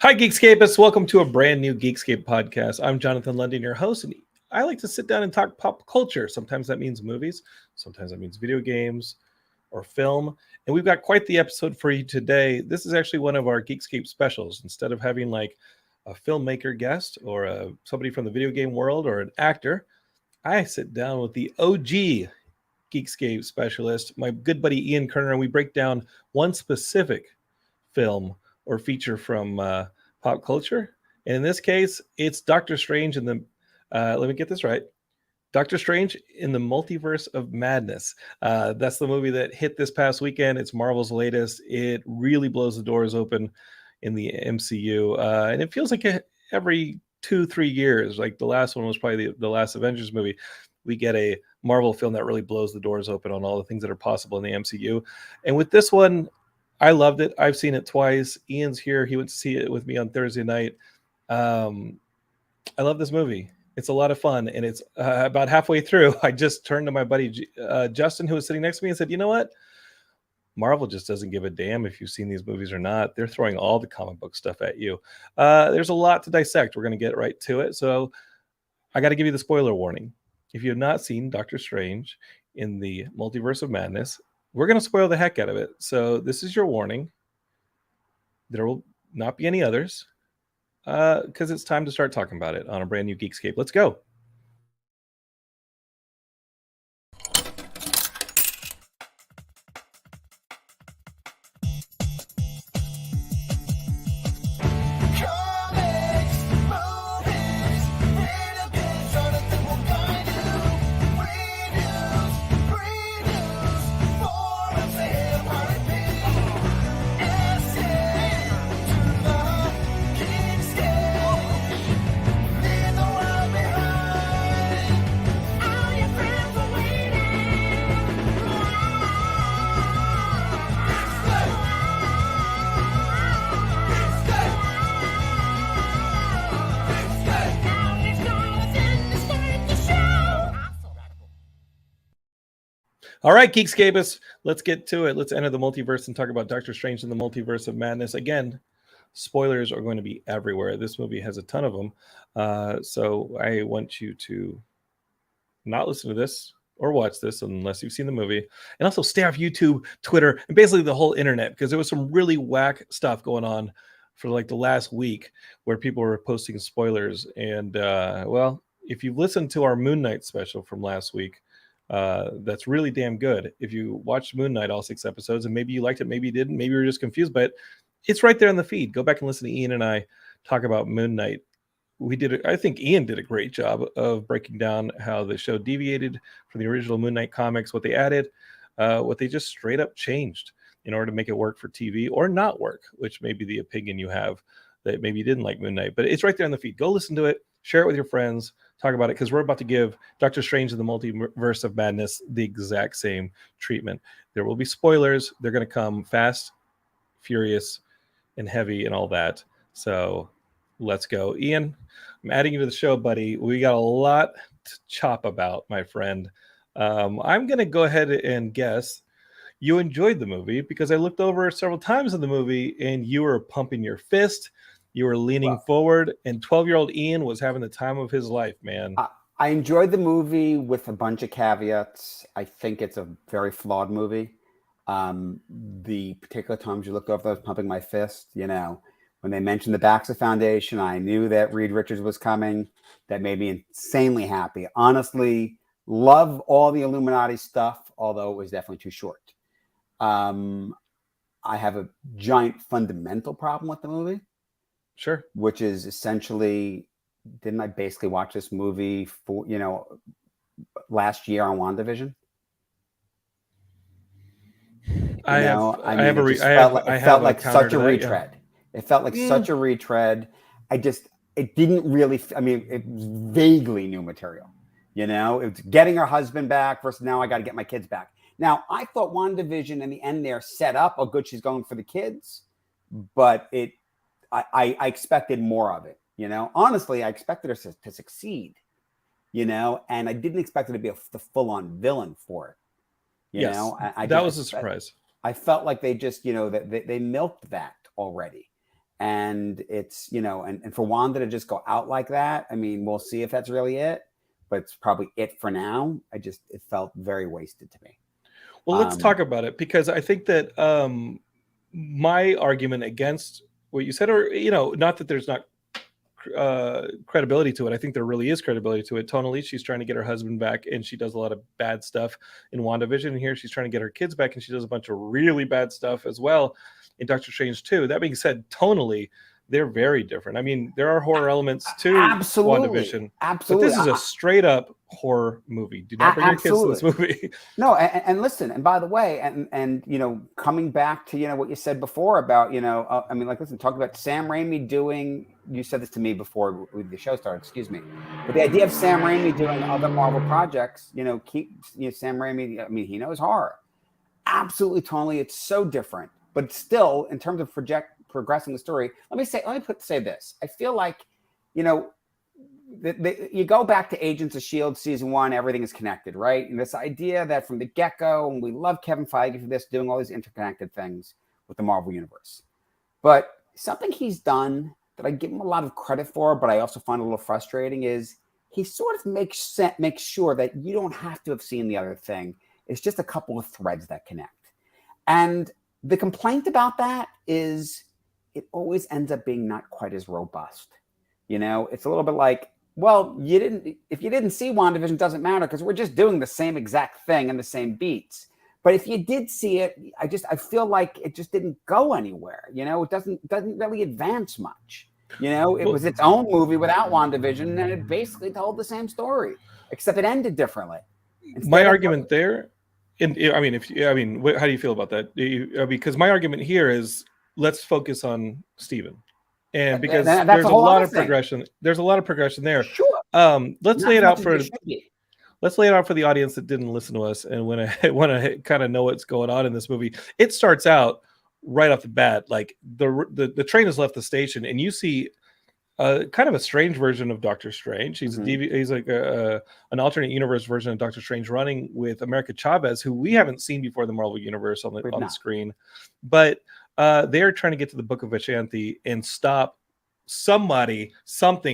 Hi, Geekscapists. Welcome to a brand new Geekscape podcast. I'm Jonathan London, your host, and I like to sit down and talk pop culture. Sometimes that means movies, sometimes that means video games or film. And we've got quite the episode for you today. This is actually one of our Geekscape specials. Instead of having like a filmmaker guest or somebody from the video game world or an actor, I sit down with the OG Geekscape specialist, my good buddy Ian Kerner, and we break down one specific film or feature from pop culture. And in this case, it's Doctor Strange in the, let me get this right, Doctor Strange in the Multiverse of Madness. That's the movie that hit this past weekend. It's Marvel's latest. It really blows the doors open in the MCU. And it feels like every 2-3 years, like the last one was probably the last Avengers movie, we get a Marvel film that really blows the doors open on all the things that are possible in the MCU. And with this one, I loved it. I've seen it twice. Ian's here. He went to see it with me on Thursday night. I love this movie. It's a lot of fun. And it's about halfway through, I just turned to my buddy Justin, who was sitting next to me, and said, you know what? Marvel just doesn't give a damn if you've seen these movies or not. They're throwing all the comic book stuff at you. There's a lot to dissect. We're going to get right to it. So I got to give you the spoiler warning. If you have not seen Doctor Strange in the Multiverse of Madness, we're going to spoil the heck out of it. So this is your warning. There will not be any others because it's time to start talking about it on a brand new Geekscape. Let's go. All right, Geekscapists, let's get to it. Let's enter the multiverse and talk about Doctor Strange in the Multiverse of Madness. Again, spoilers are going to be everywhere. This movie has a ton of them. So I want you to not listen to this or watch this unless you've seen the movie. And also stay off YouTube, Twitter, and basically the whole internet, because there was some really whack stuff going on for like the last week where people were posting spoilers. And well, if you've listened to our Moon Knight special from last week, that's really damn good. If you watched Moon Knight all 6 episodes, and maybe you liked it, maybe you didn't, maybe you were just confused by it, it's right there in the feed. Go back and listen to Ian and I talk about Moon Knight. I think Ian did a great job of breaking down how the show deviated from the original Moon Knight comics, what they added, what they just straight up changed in order to make it work for TV or not work, which may be the opinion you have that maybe you didn't like Moon Knight. But it's right there in the feed. Go listen to it, share it with your friends, talk about it, because we're about to give Doctor Strange in the Multiverse of Madness the exact same treatment. There will be spoilers. They're going to come fast, furious, and heavy and all that. So let's go. Ian, I'm adding you to the show, buddy. We got a lot to chop about, my friend. I'm going to go ahead and guess you enjoyed the movie because I looked over several times in the movie and you were pumping your fist. You were leaning forward, and 12-year-old Ian was having the time of his life, man. I enjoyed the movie with a bunch of caveats. I think it's a very flawed movie. The particular times you looked over, I was pumping my fist. You know, when they mentioned the Baxter Foundation, I knew that Reed Richards was coming. That made me insanely happy. Honestly, love all the Illuminati stuff, although it was definitely too short. I have a giant fundamental problem with the movie. Sure. Which is essentially, didn't I basically watch this movie for, last year on WandaVision? It felt like such a retread. It felt like such a retread. It didn't really, it was vaguely new material. You know, it's getting her husband back versus now I got to get my kids back. Now, I thought WandaVision in the end there set up, oh, good, she's going for the kids. But I expected more of it, you know. Honestly, I expected her to succeed, you know, and I didn't expect her to be the full-on villain for it. You know, that was a surprise. I felt like they just, you know, that they milked that already. And it's, and for Wanda to just go out like that, I mean, we'll see if that's really it, but it's probably it for now. It felt very wasted to me. Well, let's talk about it, because I think that my argument against what you said, or, not that there's not credibility to it. I think there really is credibility to it. Tonally, she's trying to get her husband back, and she does a lot of bad stuff in WandaVision. And here she's trying to get her kids back, and she does a bunch of really bad stuff as well in Doctor Strange 2. That being said, tonally, they're very different. I mean, there are horror elements to WandaVision. Absolutely. But this is a straight up horror movie. Do not bring your kids to this movie. No, and listen, and by the way, and coming back to what you said before about listen, talk about Sam Raimi doing. You said this to me before the show started. Excuse me, but the idea of Sam Raimi doing other Marvel projects, Sam Raimi. I mean, he knows horror. Absolutely, totally. It's so different, but still, in terms of progressing the story, let me say this. I feel like, you go back to Agents of S.H.I.E.L.D. season 1, everything is connected, right? And this idea that from the get-go, and we love Kevin Feige for this, doing all these interconnected things with the Marvel Universe. But something he's done that I give him a lot of credit for, but I also find a little frustrating, is he sort of makes sure that you don't have to have seen the other thing. It's just a couple of threads that connect. And the complaint about that is it always ends up being not quite as robust. It's a little bit like, well, if you didn't see WandaVision, doesn't matter, because we're just doing the same exact thing and the same beats. But if you did see it, I feel like it just didn't go anywhere. It doesn't really advance much. It was its own movie without WandaVision, and it basically told the same story, except it ended differently. My argument there, how do you feel about that? Because my argument here is, let's focus on Steven. And because there's a lot of progression. There's a lot of progression there. Sure. Let's lay it out for the audience that didn't listen to us and want to kind of know what's going on in this movie. It starts out right off the bat, like the train has left the station, and you see kind of a strange version of Doctor Strange. He's he's like an alternate universe version of Doctor Strange, running with America Chavez, who we haven't seen before the Marvel Universe on the screen, but. They're trying to get to the Book of Vishanti and stop something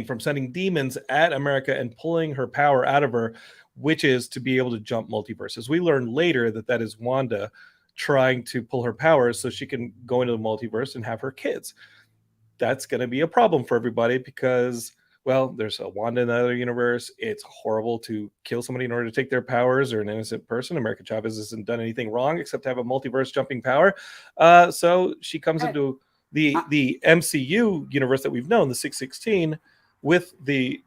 from sending demons at America and pulling her power out of her, which is to be able to jump multiverses. We learn later that is Wanda trying to pull her powers so she can go into the multiverse and have her kids. That's going to be a problem for everybody because, well, there's a Wanda in the other universe. It's horrible to kill somebody in order to take their powers, or an innocent person. America Chavez hasn't done anything wrong except have a multiverse jumping power. So she comes into the MCU universe that we've known, the 616, with the,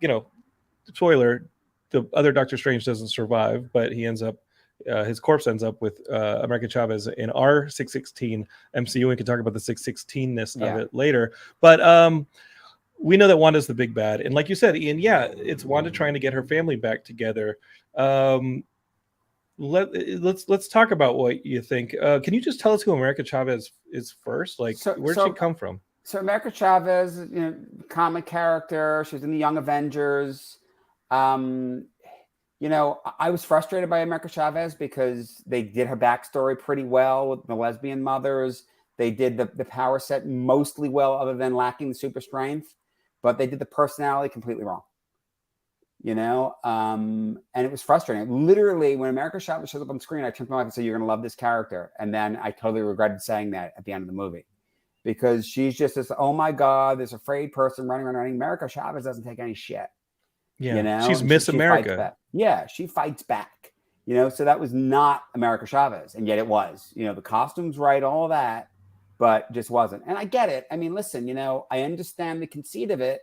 spoiler, the other Doctor Strange doesn't survive, but he ends up, his corpse ends up with America Chavez in our 616 MCU. We can talk about the 616-ness of it later. But we know that Wanda's the big bad. And like you said, Ian, it's Wanda trying to get her family back together. Let's talk about what you think. Can you just tell us who America Chavez is first? Like, where'd she come from? So America Chavez, comic character. She was in the Young Avengers. I was frustrated by America Chavez because they did her backstory pretty well with the lesbian mothers. They did the power set mostly well, other than lacking the super strength. But they did the personality completely wrong, and it was frustrating. Literally, when America Chavez shows up on screen, I turned to my wife and said, "You're going to love this character." And then I totally regretted saying that at the end of the movie, because she's just this, oh my God, this afraid person running around. America Chavez doesn't take any shit. Yeah, she's Miss America. She fights back. So that was not America Chavez, and yet it was. The costume's right, all that. But just wasn't. And I get it. I mean, listen, I understand the conceit of it.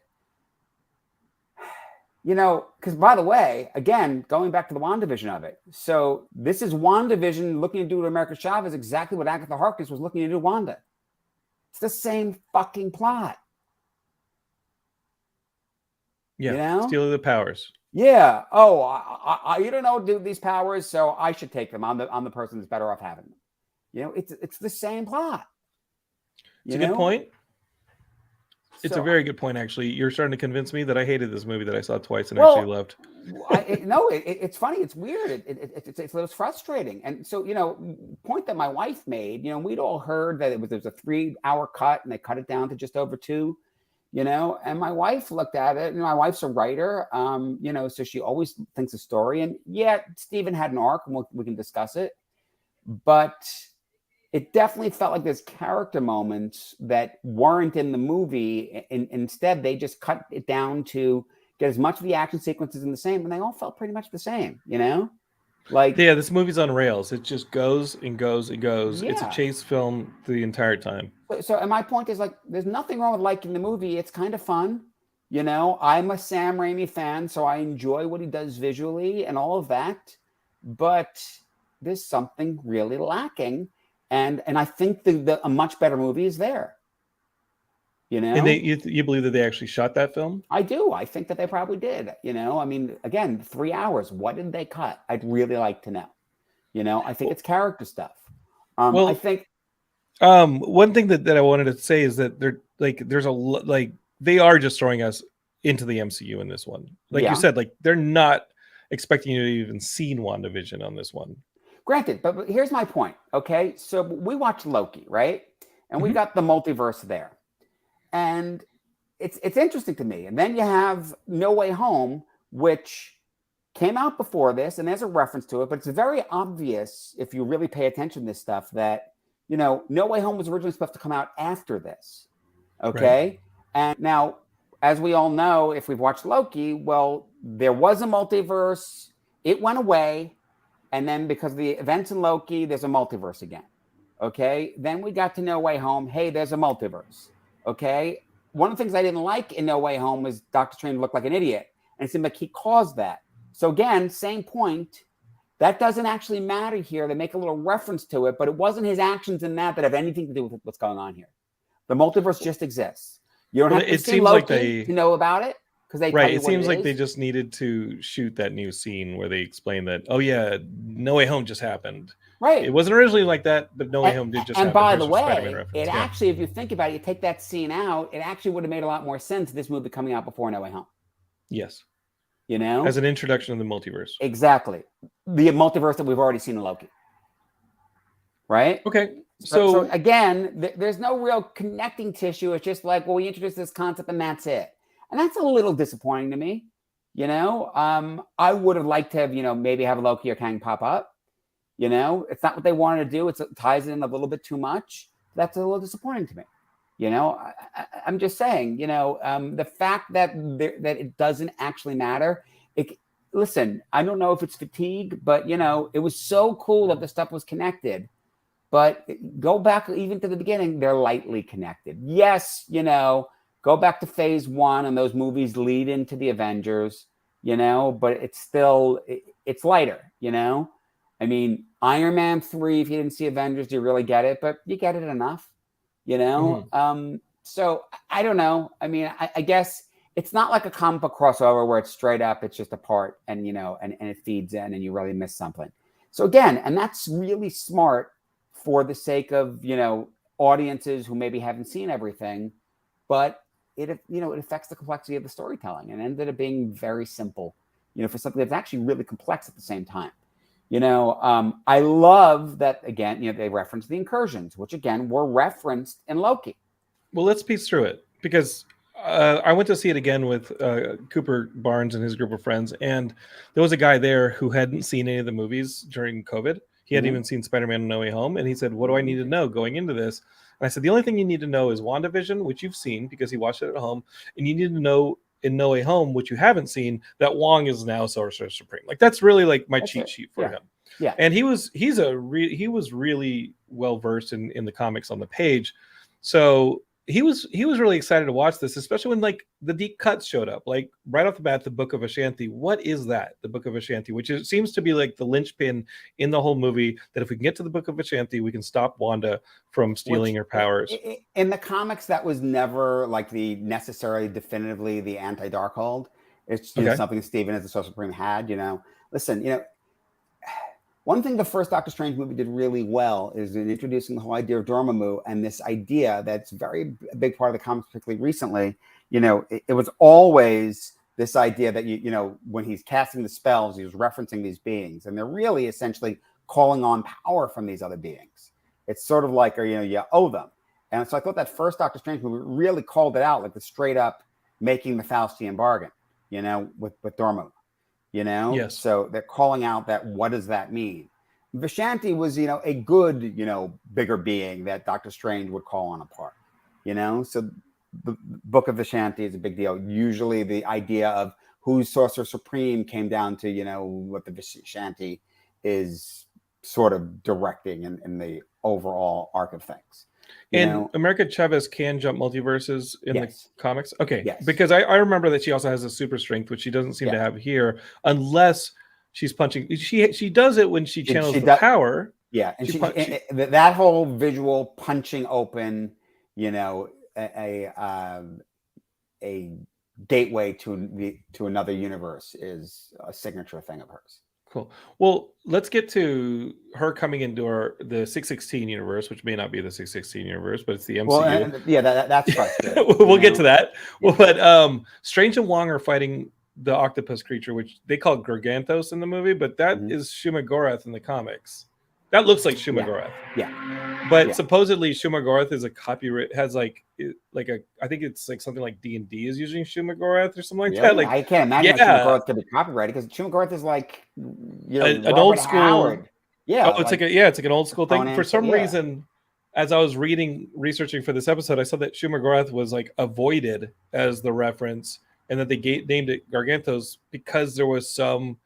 Because by the way, again, going back to the WandaVision of it. So this is WandaVision looking to do to America Chavez exactly what Agatha Harkness was looking to do to Wanda. It's the same fucking plot. Yeah, stealing the powers. Yeah. Oh, I you don't know these powers, so I should take them. I'm the person that's better off having them. It's the same plot. It's a good point. It's a very good point, actually. You're starting to convince me that I hated this movie that I saw twice and well, actually loved. It's funny. It's weird. It's a little frustrating. And so, point that my wife made, we'd all heard that there was a 3-hour cut and they cut it down to just over 2, and my wife looked at it, and my wife's a writer, so she always thinks a story. And yeah, Steven had an arc, and we can discuss it. But it definitely felt like there's character moments that weren't in the movie. And instead, they just cut it down to get as much of the action sequences in the same, and they all felt pretty much the same, this movie's on rails. It just goes and goes and goes. Yeah. It's a chase film the entire time. And my point is, there's nothing wrong with liking the movie. It's kind of fun. I'm a Sam Raimi fan, so I enjoy what he does visually and all of that. But there's something really lacking. And I think a much better movie is there. And you believe that they actually shot that film? I do. I think that they probably did. I mean, again, 3 hours. What did they cut? I'd really like to know. I think it's character stuff. I think. One thing that I wanted to say is that they are just throwing us into the MCU in this one. You said, they're not expecting you to even seen WandaVision on this one. Granted, but here's my point. Okay, so we watched Loki, right? And we got the multiverse there. And it's interesting to me. And then you have No Way Home, which came out before this, and there's a reference to it, but it's very obvious if you really pay attention to this stuff that, No Way Home was originally supposed to come out after this. Okay? Right. And now, as we all know, if we've watched Loki, well, there was a multiverse, it went away, and then because of the events in Loki, there's a multiverse again. Okay? Then we got to No Way Home. Hey, there's a multiverse. Okay? One of the things I didn't like in No Way Home was Doctor Strange looked like an idiot. And it seemed like he caused that. So again, same point. That doesn't actually matter here. They make a little reference to it, but it wasn't his actions in that have anything to do with what's going on here. The multiverse just exists. You don't have to see Loki to know about it. It seems like they just needed to shoot that new scene where they explain that, oh yeah, No Way Home just happened. Right. It wasn't originally like that, but No Way Home did just happen. And by the way, actually, if you think about it, you take that scene out, it actually would have made a lot more sense, this movie coming out before No Way Home. Yes. As an introduction of the multiverse. Exactly. The multiverse that we've already seen in Loki. Right? Okay. So again, there's no real connecting tissue. It's just like, well, we introduced this concept and that's it. And that's a little disappointing to me. I would have liked to have, maybe have Loki or Kang pop up. It's not what they wanted to do. It ties in a little bit too much. That's a little disappointing to me. I'm just saying, the fact that it doesn't actually matter. Listen, I don't know if it's fatigue, but, it was so cool that the stuff was connected. But go back even to the beginning, they're lightly connected. Yes, go back to phase 1 and those movies lead into the Avengers, but it's still, it's lighter, I mean, Iron Man 3, if you didn't see Avengers, do you really get it? But you get it enough, So I don't know. I mean, I guess it's not like a comic book crossover where it's straight up, it's just a part and, and it feeds in and you really miss something. So again, and that's really smart for the sake of, audiences who maybe haven't seen everything, but it affects the complexity of the storytelling and ended up being very simple, for something that's actually really complex at the same time. I love that, again, they reference the incursions, which again were referenced in Loki. Well, let's piece through it because I went to see it again with Cooper Barnes and his group of friends, and there was a guy there who hadn't seen any of the movies during COVID. He hadn't even seen Spider-Man No Way Home, and he said, "What do I need to know going into this?" And I said, "The only thing you need to know is WandaVision, which you've seen because he watched it at home, and you need to know in No Way Home, which you haven't seen, that Wong is now Sorcerer Supreme." Like that's really like my cheat sheet for him. Yeah, and he was really well versed in the comics on the page, so he was really excited to watch this, especially when like the deep cuts showed up, like right off the bat, the Book of Ashanti. What is that? The Book of Ashanti, which seems to be like the linchpin in the whole movie, that if we can get to the Book of Ashanti, we can stop Wanda from stealing her powers. In the comics, that was never like necessarily definitively the anti-Darkhold. It's something Stephen as the Sorcerer Supreme had, Listen, One thing the first Doctor Strange movie did really well is in introducing the whole idea of Dormammu and this idea that's very a big part of the comics, particularly recently. It was always this idea that when he's casting the spells, he was referencing these beings, and they're really essentially calling on power from these other beings. It's sort of like, you owe them. And so I thought that first Doctor Strange movie really called it out, like the straight up making the Faustian bargain, with Dormammu, Yes. So they're calling out that, what does that mean? Vishanti was, a good, bigger being that Doctor Strange would call on apart, So the Book of Vishanti is a big deal. Usually the idea of who's Sorcerer Supreme came down to, what the Vishanti is sort of directing in the overall arc of things. And America Chavez can jump multiverses in the comics? Okay. Yes. Because I remember that she also has a super strength, which she doesn't seem to have here, unless she's punching. She does it when she channels the power. Yeah. And that whole visual punching open, a gateway to another universe is a signature thing of hers. Cool. Well, let's get to her coming into the 616 universe, which may not be the 616 universe, but it's the MCU. Well, that's frustrating. We'll get to that. Yeah. But Strange and Wong are fighting the octopus creature, which they call Gargantos in the movie, but that is Shumagorath in the comics. That looks like Shumagorath. Yeah. But supposedly Shumagorath is a copyright, has I think it's like something like D&D is using Shumagorath or something like that. Like, I can't imagine Shumagorath could be copyrighted because Shumagorath is like, an old school. Howard. Yeah. Oh, it's like an old school thing. For some reason, as I was researching for this episode, I saw that Shumagorath was like avoided as the reference, and that they named it Gargantos because there was some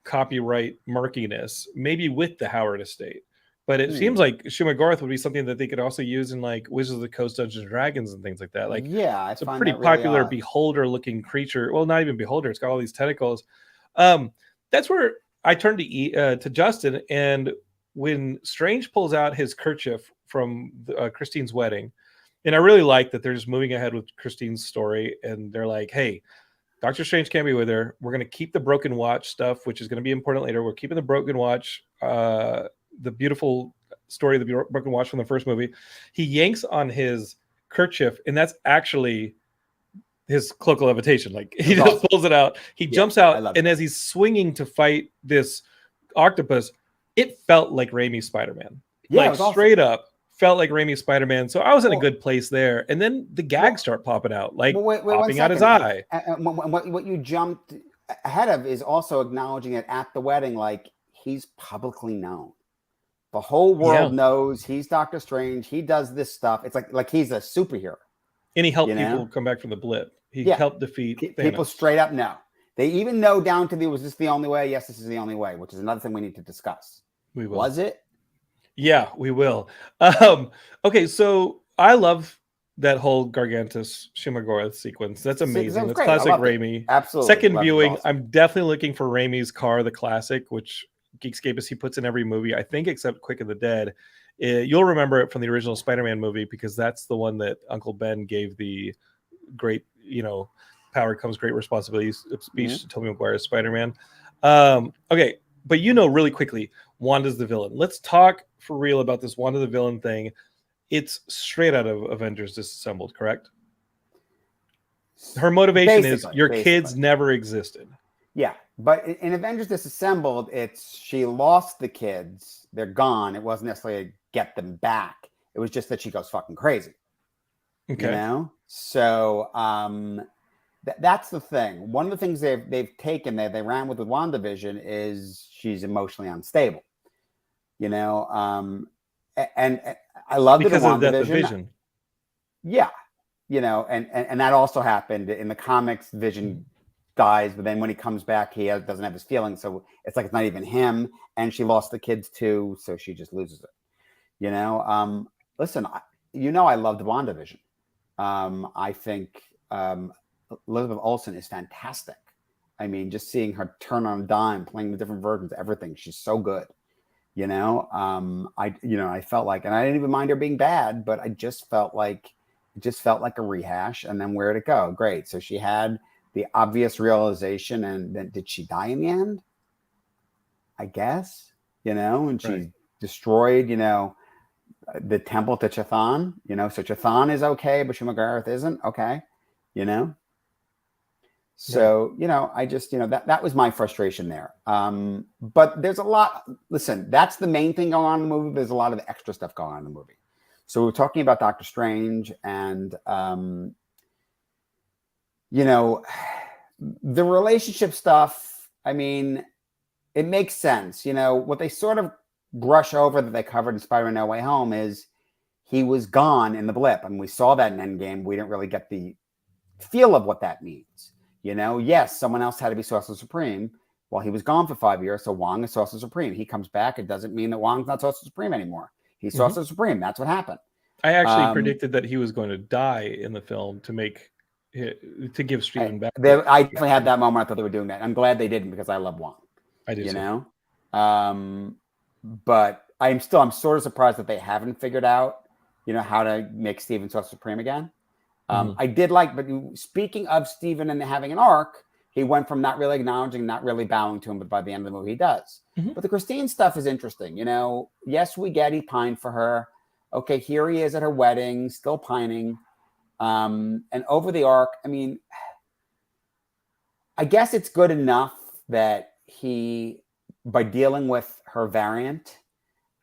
copyright murkiness, maybe with the Howard estate. But it seems like Shumagorath would be something that they could also use in like Wizards of the Coast, Dungeons and Dragons and things like that. Like, it's a pretty popular beholder-looking creature. Well, not even beholder; it's got all these tentacles. That's where I turned to Justin, and when Strange pulls out his kerchief from Christine's wedding, and I really like that they're just moving ahead with Christine's story, and they're like, "Hey, Doctor Strange can't be with her. We're going to keep the broken watch stuff, which is going to be important later. We're keeping the broken watch, the beautiful story of the broken watch from the first movie." He yanks on his kerchief, and that's actually his cloak of levitation. Like, he just pulls it out. He jumps out, and as he's swinging to fight this octopus, it felt like Raimi's Spider-Man. Like, straight up felt like Raimi's Spider-Man. So I was in a good place there. And then the gags start popping out, like popping out his eye. What you jumped ahead of is also acknowledging it at the wedding, like, he's publicly known. The whole world knows he's Doctor Strange. He does this stuff. It's like he's a superhero. And he helped people come back from the blip. He helped defeat Thanos. People straight up know. They even know down to was this the only way? Yes, this is the only way, which is another thing we need to discuss. We will. Was it? Yeah, we will. Okay, so I love that whole Gargantus Shumagorath sequence. That's amazing. That's classic Raimi. Absolutely. Second viewing, awesome. I'm definitely looking for Raimi's car, the classic, which Geekscape he puts in every movie, I think, except Quick of the Dead. You'll remember it from the original Spider-Man movie because that's the one that Uncle Ben gave the great, power comes great responsibility speech to Tobey Maguire's Spider-Man. Okay, but really quickly, Wanda's the villain. Let's talk for real about this Wanda the villain thing. It's straight out of Avengers Disassembled, correct? Her motivation is your kids never existed. Yeah, but in Avengers Disassembled, it's she lost the kids. They're gone. It wasn't necessarily get them back. It was just that she goes fucking crazy. Okay. So that's the thing. One of the things they've taken that they ran with WandaVision is she's emotionally unstable. And I love it because of that division. Yeah, and that also happened in the comics. Vision dies, but then when he comes back, he doesn't have his feelings, so it's like it's not even him. And she lost the kids too, so she just loses it. Listen, I loved WandaVision. I think Elizabeth Olsen is fantastic. I mean, just seeing her turn on a dime, playing the different versions, everything. She's so good. I felt like, and I didn't even mind her being bad, but I just felt like a rehash. And then where'd it go? Great. So she had the obvious realization, and then did she die in the end? I guess. and she destroyed, the temple to Chthon, so Chthon is okay, but Shumagareth isn't okay, So, I just, that was my frustration there. But there's a lot, listen, that's the main thing going on in the movie. There's a lot of extra stuff going on in the movie. So we're talking about Doctor Strange and, the relationship stuff. I mean, it makes sense. What they sort of brush over that they covered in Spider-Man No Way Home is he was gone in the blip. And we saw that in Endgame. We didn't really get the feel of what that means. Yes, someone else had to be Sorcerer Supreme while he was gone for 5 years. So Wong is Sorcerer Supreme. He comes back. It doesn't mean that Wong's not Sorcerer Supreme anymore. He's Sorcerer Supreme. That's what happened. I actually predicted that he was going to die in the film to give Stephen back. I definitely had that moment. I thought they were doing that. I'm glad they didn't because I love Wong. I do. But I'm sort of surprised that they haven't figured out, how to make Stephen Sorcerer Supreme again. I did like, but speaking of Stephen and having an arc, he went from not really acknowledging, not really bowing to him, but by the end of the movie, he does. But the Christine stuff is interesting. Yes, we get he pined for her. Okay, here he is at her wedding, still pining. And over the arc, I mean, I guess it's good enough that by dealing with her variant,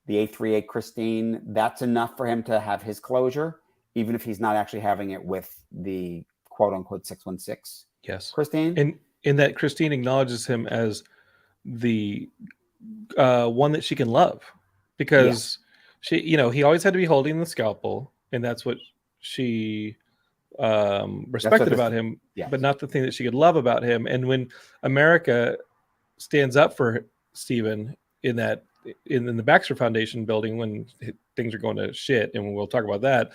the 838 Christine, that's enough for him to have his closure, even if he's not actually having it with the quote unquote 616. Yes. Christine. And in that Christine acknowledges him as the one that she can love, because she, he always had to be holding the scalpel, and that's what she respected about him, but not the thing that she could love about him. And when America stands up for Stephen in the Baxter Foundation building when things are going to shit, and we'll talk about that,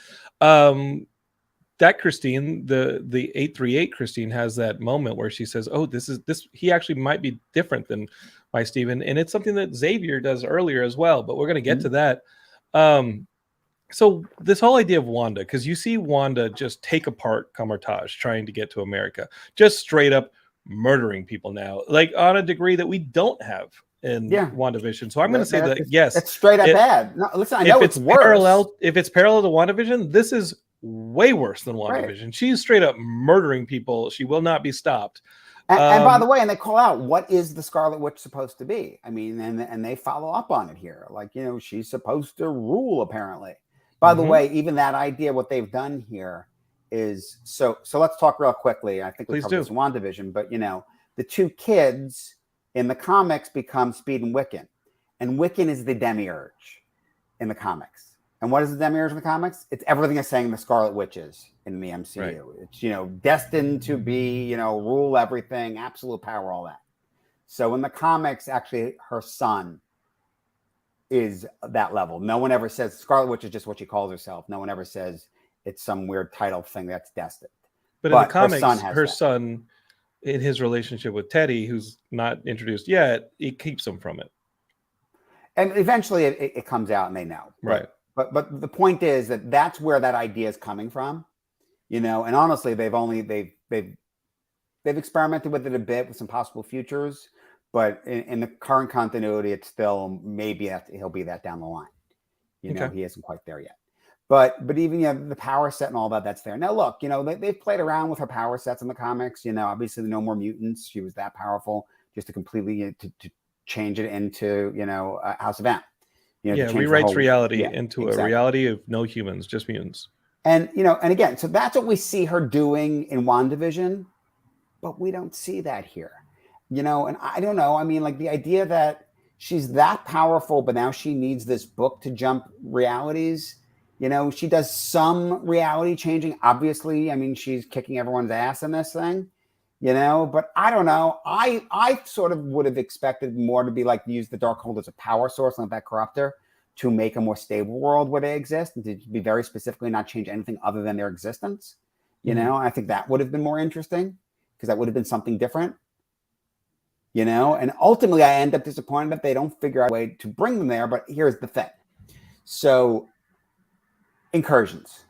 that Christine, the 838 Christine, has that moment where she says, oh, this he actually might be different than my Stephen. And it's something that Xavier does earlier as well, but we're going to get to that. So this whole idea of Wanda, because you see Wanda just take apart Kamar-Taj trying to get to America, just straight up murdering people now, like on a degree that we don't have in WandaVision. So I'm going to say that yes, it's straight up bad. No, listen, I know it's worse. If it's parallel to WandaVision, this is way worse than WandaVision. Right. She's straight up murdering people. She will not be stopped. And by the way, and they call out, what is the Scarlet Witch supposed to be? I mean, and they follow up on it here. Like, she's supposed to rule, apparently. By the way, even that idea, what they've done here is, so let's talk real quickly. I think we covered this in WandaVision, but, the two kids in the comics become Speed and Wiccan. And Wiccan is the demiurge in the comics. And what is the demiurge in the comics? It's everything is saying the Scarlet Witch is in the MCU. Right. It's, destined to be, rule everything, absolute power, all that. So in the comics, actually, her son is that level. No one ever says Scarlet Witch is just what she calls herself. No one ever says it's some weird title thing that's destined. But in the comics, her son, in his relationship with Teddy, who's not introduced yet, he keeps him from it. And eventually it comes out and they know. Right. But the point is that that's where that idea is coming from, and honestly, they've experimented with it a bit with some possible futures, but in the current continuity, it's still maybe he'll be that down the line. He isn't quite there yet. But even the power set and all that's there. Now look, they've played around with her power sets in the comics. Obviously, No More Mutants. She was that powerful, just to completely to change it into House of M. Rewrites reality into a reality of no humans, just mutants. And and again, so that's what we see her doing in WandaVision, but we don't see that here. And I don't know. I mean, like the idea that she's that powerful, but now she needs this book to jump realities. She does some reality changing. Obviously, I mean, she's kicking everyone's ass in this thing. But I don't know. I sort of would have expected more to be like use the Darkhold as a power source, like that corruptor, to make a more stable world where they exist, and to be very specifically not change anything other than their existence. I think that would have been more interesting because that would have been something different. And ultimately I end up disappointed that they don't figure out a way to bring them there. But here's the thing. So incursions.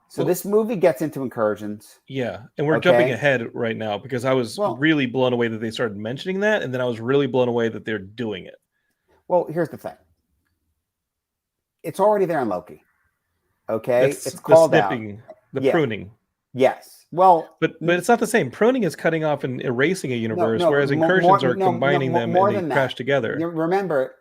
So this movie gets into incursions. Yeah. And we're jumping ahead right now because I was really blown away that they started mentioning that. And then I was really blown away that they're doing it. Well, here's the thing. It's already there in Loki. Okay, It's it's called the snipping, the pruning. Yes. Well, but it's not the same. Pruning is cutting off and erasing a universe, whereas incursions are combining them and they crash together. You remember,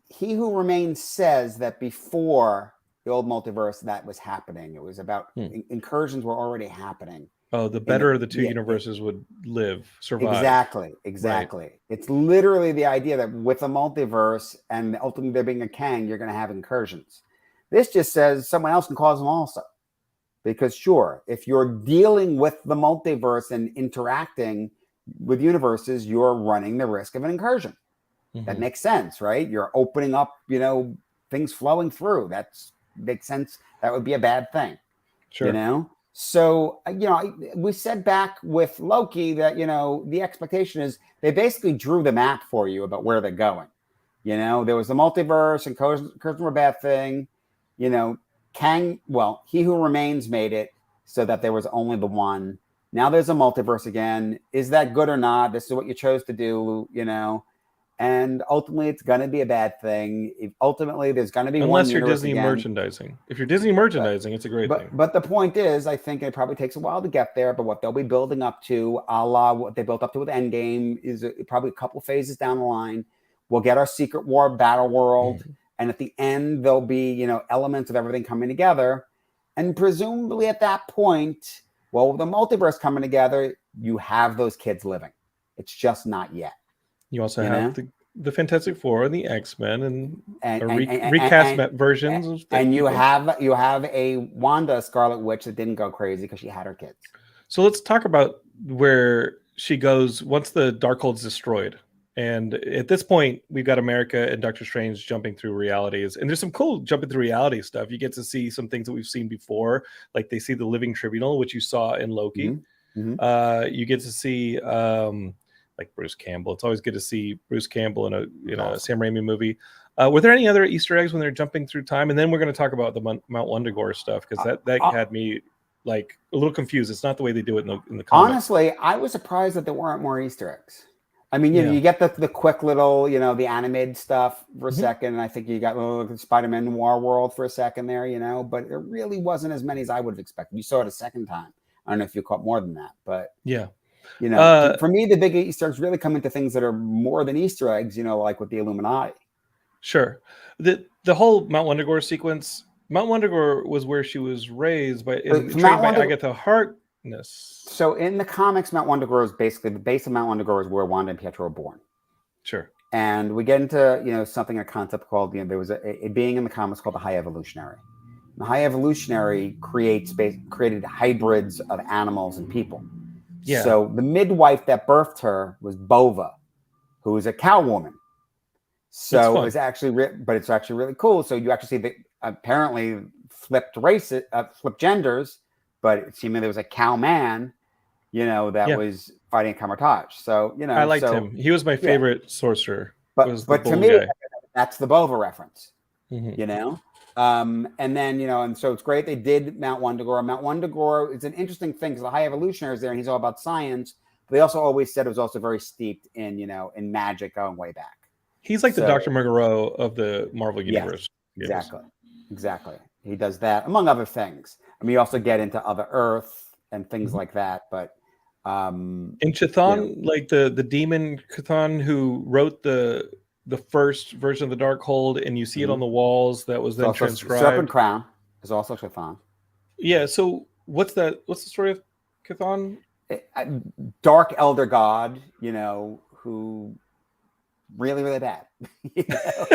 He Who Remains says that before the old multiverse that was happening. It was about incursions were already happening. Oh, the better of the two universes would survive. Exactly. Right. It's literally the idea that with a multiverse and ultimately there being a Kang, you're going to have incursions. This just says someone else can cause them also. Because sure, if you're dealing with the multiverse and interacting with universes, you're running the risk of an incursion. Mm-hmm. That makes sense, right? You're opening up, things flowing through. That makes sense. That would be a bad thing. Sure. So, we said back with Loki that, the expectation is they basically drew the map for you about where they're going. There was the multiverse and incursions were a bad thing. He Who Remains made it so that there was only the one. Now there's a multiverse again. Is that good or not? This is what you chose to do, and ultimately it's going to be a bad thing. Ultimately, there's going to be unless you're Disney merchandising. If you're Disney merchandising, it's a great thing. But the point is, I think it probably takes a while to get there. But what they'll be building up to, a la what they built up to with Endgame, is probably a couple phases down the line. We'll get our Secret War battle world. Mm-hmm. And at the end, there'll be, elements of everything coming together. And presumably at that point, with the multiverse coming together, you have those kids living. It's just not yet. You also have the Fantastic Four and the X-Men and recast versions of things. And you have a Wanda Scarlet Witch that didn't go crazy because she had her kids. So let's talk about where she goes once the Darkhold's destroyed. And at this point, we've got America and Doctor Strange jumping through realities. And there's some cool jumping through reality stuff. You get to see some things that we've seen before. Like they see the Living Tribunal, which you saw in Loki. Mm-hmm. You get to see like Bruce Campbell. It's always good to see Bruce Campbell in a Sam Raimi movie. Were there any other Easter eggs when they're jumping through time? And then we're going to talk about the Mount Wundagore stuff, because that had me like a little confused. It's not the way they do it in the comics. Honestly, I was surprised that there weren't more Easter eggs. I mean, you get the quick little, the animated stuff for a second. And I think you got the Spider-Man Noir world for a second there, but it really wasn't as many as I would have expected. You saw it a second time. I don't know if you caught more than that, but for me, the big Easter eggs really come into things that are more than Easter eggs, like with the Illuminati. Sure. The whole Mount Wundagore sequence, Mount Wundagore was where she was raised trained by Agatha Harkness. So in the comics, Mount Wundagore is basically the base of Mount Wundagore is where Wanda and Pietro were born. Sure. And we get into something, a concept called there was a being in the comics called the High Evolutionary. The High Evolutionary created hybrids of animals and people. Yeah. So the midwife that birthed her was Bova, who is a cow woman. So it's actually, but it's actually really cool. So you actually see that apparently flipped genders. But seemingly there was a cow man, that was fighting Camartage. So, I liked him. He was my favorite sorcerer. But to me, that's the Bova reference, and then, and so it's great. They did Mount Wundagore. Mount Wundagore is an interesting thing because the High Evolutionary is there and he's all about science. But they also always said it was also very steeped in, in magic going way back. He's like the Dr. Moreau of the Marvel universe. Yes, exactly. He does that, among other things. I mean, you also get into Other Earth and things like that, but in Chthon, like the demon Chthon who wrote the first version of the Darkhold, and you see it on the walls that was then transcribed. Serpent Crown is also Chthon. Yeah. So what's the story of Chthon? Dark elder god, who really, really bad.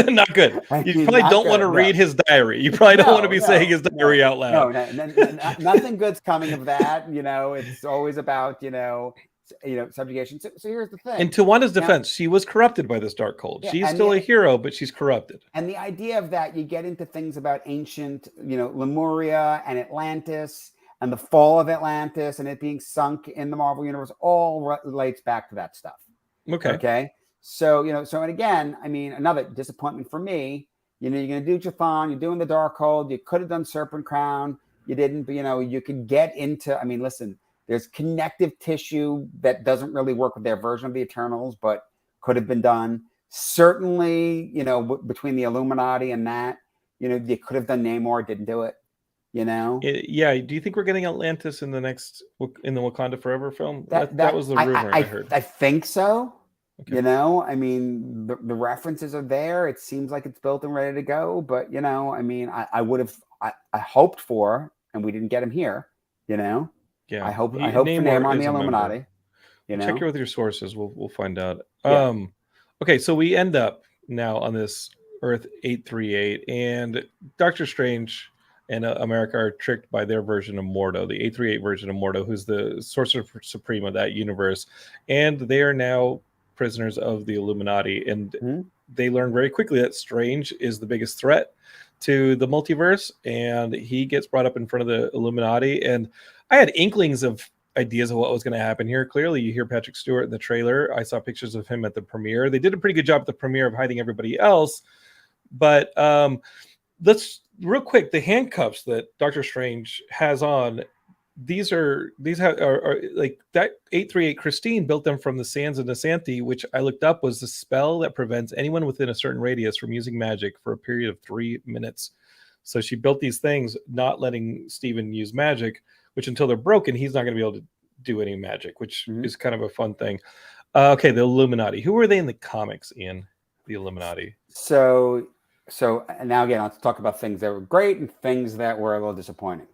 Not good. You probably don't want to read his diary. You probably don't want to be saying his diary out loud. No, nothing good's coming of that. It's always about, subjugation. So here's the thing. And to Wanda's defense, she was corrupted by this Darkhold. She's still a hero, but she's corrupted. And the idea of that, you get into things about ancient, Lemuria and Atlantis and the fall of Atlantis and it being sunk in the Marvel universe, all relates back to that stuff. Okay. So, and again, I mean, another disappointment for me, you're going to do Chthon, you're doing the Darkhold, you could have done Serpent Crown, you didn't, but, you could get into, I mean, listen, there's connective tissue that doesn't really work with their version of the Eternals, but could have been done. certainly, between the Illuminati and that, they could have done Namor, didn't do it. Yeah. Do you think we're getting Atlantis in the Wakanda Forever film? That was the rumor I heard. I think so. Okay. I mean, the references are there. It seems like it's built and ready to go. But I mean, I would have I hoped for, and we didn't get him here. Yeah. I hope for Namor on the Illuminati. Check it with your sources. We'll find out. Yeah. Okay, so we end up now on this Earth 838, and Doctor Strange and America are tricked by their version of Mordo, the 838 version of Mordo, who's the Sorcerer Supreme of that universe, and they are now prisoners of the Illuminati, and they learn very quickly that Strange is the biggest threat to the multiverse, and he gets brought up in front of the Illuminati. And I had inklings of ideas of what was going to happen here. Clearly, you hear Patrick Stewart in the trailer. I saw pictures of him at the premiere. They did a pretty good job at the premiere of hiding everybody else. But let's real quick, the handcuffs that Doctor Strange has on, these are like that 838 Christine built them from the sands of Nasanti, which I looked up was a spell that prevents anyone within a certain radius from using magic for a period of 3 minutes. So she built these things, not letting Steven use magic, which until they're broken, he's not going to be able to do any magic, which is kind of a fun thing. Okay, the Illuminati. Who were they in the comics, Ian? The Illuminati. So now again, let's talk about things that were great and things that were a little disappointing.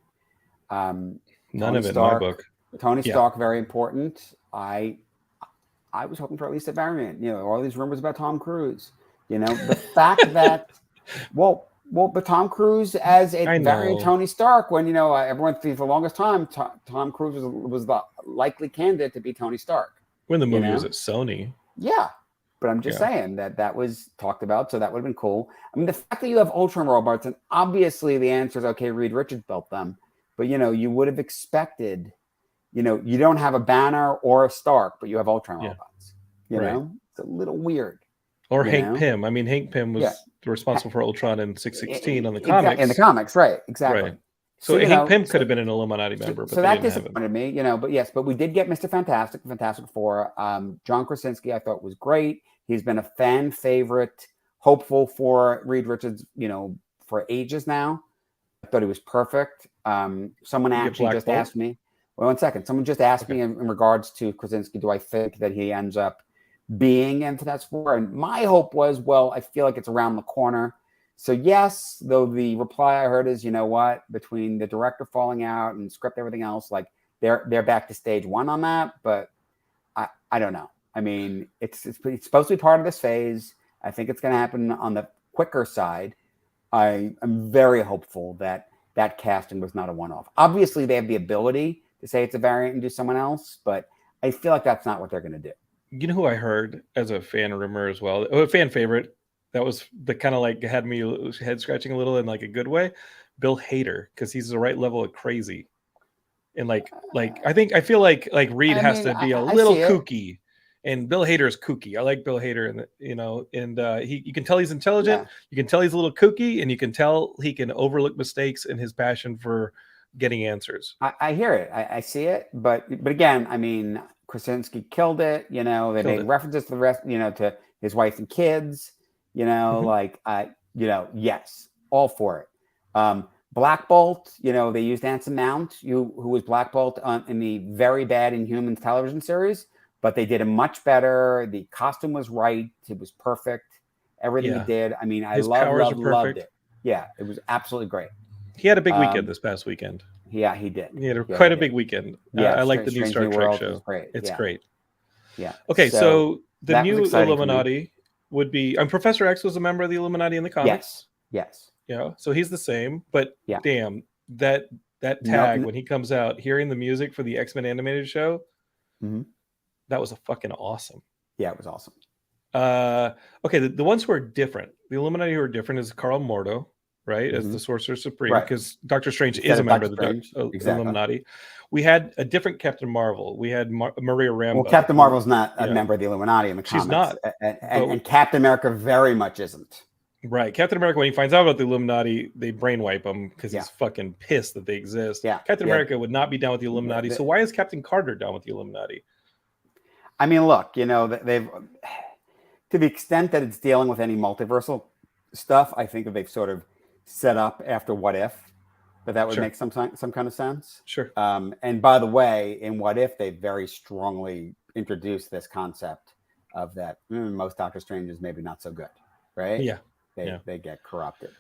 None of it in my book. Tony Stark, very important. I was hoping for at least a variant. All these rumors about Tom Cruise. The fact that, but Tom Cruise as a variant Tony Stark, when everyone for the longest time, Tom Cruise was the likely candidate to be Tony Stark. When the movie was at Sony. Yeah. But I'm just saying that was talked about, so that would have been cool. I mean, the fact that you have Ultron robots, and obviously the answer is, okay, Reed Richards built them. But, you would have expected, you don't have a Banner or a Stark, but you have Ultron robots. You know? It's a little weird. Or Hank Pym. I mean, Hank Pym was responsible for Ultron in 616 on the comics. In the comics, right. Exactly. Right. So Hank Pym could have been an Illuminati member. So that disappointed me, but we did get Mr. Fantastic, Fantastic Four. John Krasinski, I thought was great. He's been a fan favorite, hopeful for Reed Richards, for ages now. I thought he was perfect. Someone actually just asked me. Well, 1 second. Someone just asked me in regards to Krasinski, do I think that he ends up being in Fantastic Four? And my hope was, I feel like it's around the corner. So yes, though the reply I heard is, between the director falling out and script, everything else, like they're back to stage one on that. But I don't know. I mean, it's supposed to be part of this phase. I think it's going to happen on the quicker side. I am very hopeful that casting was not a one-off. Obviously, they have the ability to say it's a variant and do someone else, but I feel like that's not what they're going to do. You know who I heard as a fan rumor as well? A fan favorite that was the kind of like had me head scratching a little in like a good way. Bill Hader, because he's the right level of crazy, and I feel like Reed has to be a little kooky. And Bill Hader is kooky. I like Bill Hader, and you can tell he's intelligent. Yeah. You can tell he's a little kooky, and you can tell he can overlook mistakes and his passion for getting answers. I hear it. I see it. But again, I mean, Krasinski killed it. They made references to the rest. To his wife and kids. Yes, all for it. Black Bolt. They used Anson Mount, who was Black Bolt in the very bad Inhumans television series. But they did it much better. The costume was right. It was perfect. Everything he did. I mean, I loved it. Yeah, it was absolutely great. He had a big weekend this past weekend. Yeah, he did. He had quite a big weekend. Yeah, I like the new Star Trek show. It's great. Yeah. Okay, so the new Illuminati would be. Professor X was a member of the Illuminati in the comics. Yes. Yeah, so he's the same. But damn, that tag when he comes out, hearing the music for the X-Men animated show. Mm-hmm. That was fucking awesome. Yeah, it was awesome. Okay, the ones who are different, the Illuminati who are different is Carl Mordo, right, as the Sorcerer Supreme, because Doctor Strange is a member of the Illuminati. We had a different Captain Marvel. We had Maria Rambeau. Well, Captain Marvel's not a member of the Illuminati in the comics. She's not. And Captain America very much isn't. Right. Captain America, when he finds out about the Illuminati, they brainwipe him because he's fucking pissed that they exist. Yeah. Captain America would not be down with the Illuminati. So why is Captain Carter down with the Illuminati? I mean, look, they've to the extent that it's dealing with any multiversal stuff, I think if they've sort of set up after What If, that would make some kind of sense. Sure. And by the way, in What If, they very strongly introduced this concept of that most Doctor Stranges maybe not so good, right? Yeah. They get corrupted.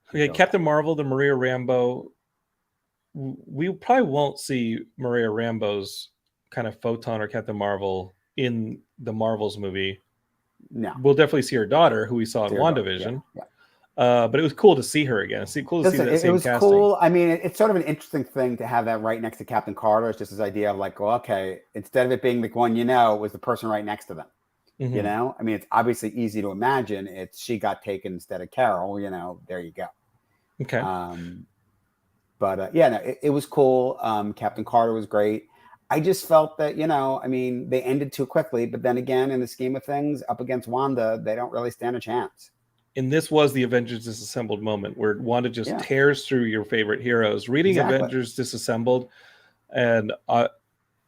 Okay, Captain Marvel, the Maria Rambeau. We probably won't see Maria Rambeau's kind of photon or Captain Marvel in the Marvels movie. No. We'll definitely see her daughter, who we saw in WandaVision. Yeah. But it was cool to see her again. It's cool to see that same casting. It was cool. I mean, it's sort of an interesting thing to have that right next to Captain Carter. It's just this idea of like, well, okay, instead of it being the one it was the person right next to them. Mm-hmm. You know, I mean, it's obviously easy to imagine. It's she got taken instead of Carol. You know, there you go. Okay. But it was cool. Captain Carter was great. I just felt that, I mean, they ended too quickly. But then again, in the scheme of things, up against Wanda, they don't really stand a chance. And this was the Avengers Disassembled moment where Wanda just tears through your favorite heroes. Reading Avengers Disassembled, and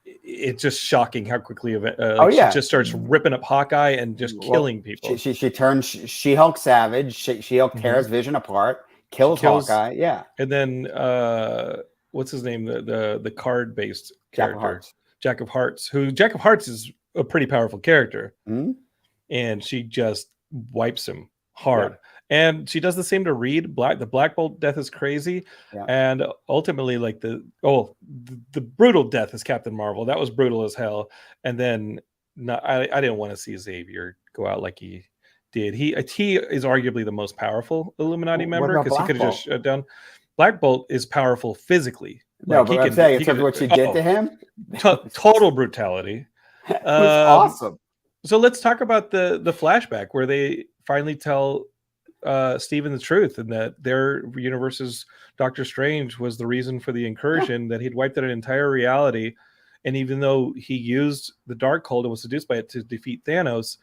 it's just shocking how quickly she just starts ripping up Hawkeye and just killing people. She turns She-Hulk savage. She-Hulk tears Vision apart, kills Hawkeye. Yeah. And then what's his name? The card-based character, Jack of Hearts. Jack of Hearts is a pretty powerful character, and she just wipes him hard. And she does the same to Reed. The Black Bolt death is crazy, and ultimately, like the brutal death is Captain Marvel. That was brutal as hell. And then I didn't want to see Xavier go out like he did. He is arguably the most powerful Illuminati member because he could have just shut down. Black Bolt is powerful physically. No, but I'm saying in terms of what she did to him, total brutality. It was awesome. So let's talk about the flashback where they finally tell Stephen the truth, and that their universe's Doctor Strange was the reason for the incursion, that he'd wiped out an entire reality. And even though he used the Darkhold and was seduced by it to defeat Thanos,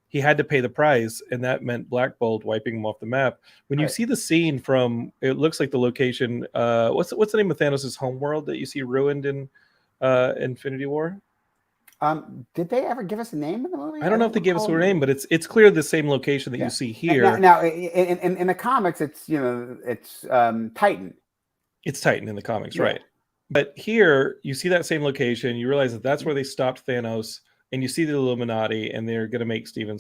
he had to pay the price, and that meant Black Bolt wiping him off the map. When you see the scene from, it looks like the location, what's the name of Thanos' homeworld that you see ruined in Infinity War? Did they ever give us a name in the movie? I don't know if they gave us a name, but it's clear the same location that you see here. Now in the comics, it's Titan. It's Titan in the comics, right? But here you see that same location. You realize that that's where they stopped Thanos, and you see the Illuminati, and they're going to make Stephen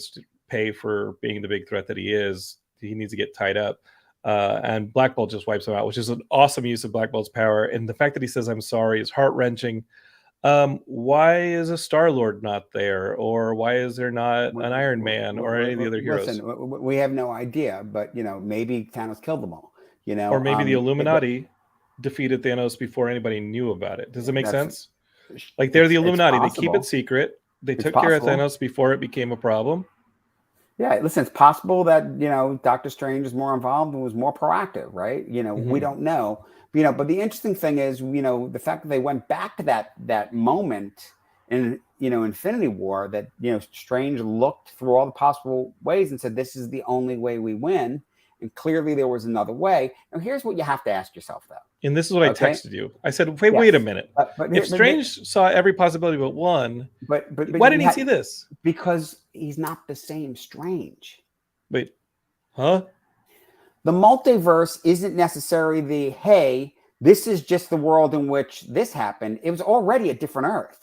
pay for being the big threat that he is. He needs to get tied up, and Black Bolt just wipes him out, which is an awesome use of Black Bolt's power. And the fact that he says "I'm sorry" is heart wrenching. Why is a Star-Lord not there, or why is there not an Iron Man or any of the other heroes? Listen, we have no idea, but maybe Thanos killed them all. Or maybe the Illuminati defeated Thanos before anybody knew about it. Does it make sense? Like they're the Illuminati; they keep it secret. They took care of Thanos before it became a problem. Yeah, listen, it's possible that Doctor Strange is more involved and was more proactive, right? We don't know. But the interesting thing is, the fact that they went back to that moment in, Infinity War, that, Strange looked through all the possible ways and said, this is the only way we win. And clearly there was another way. Now, here's what you have to ask yourself, though. And this is what I texted you. I said, wait a minute. If Strange saw every possibility but one, but why didn't he see this? Because he's not the same Strange. Wait, huh? The multiverse isn't necessarily hey, this is just the world in which this happened. It was already a different Earth.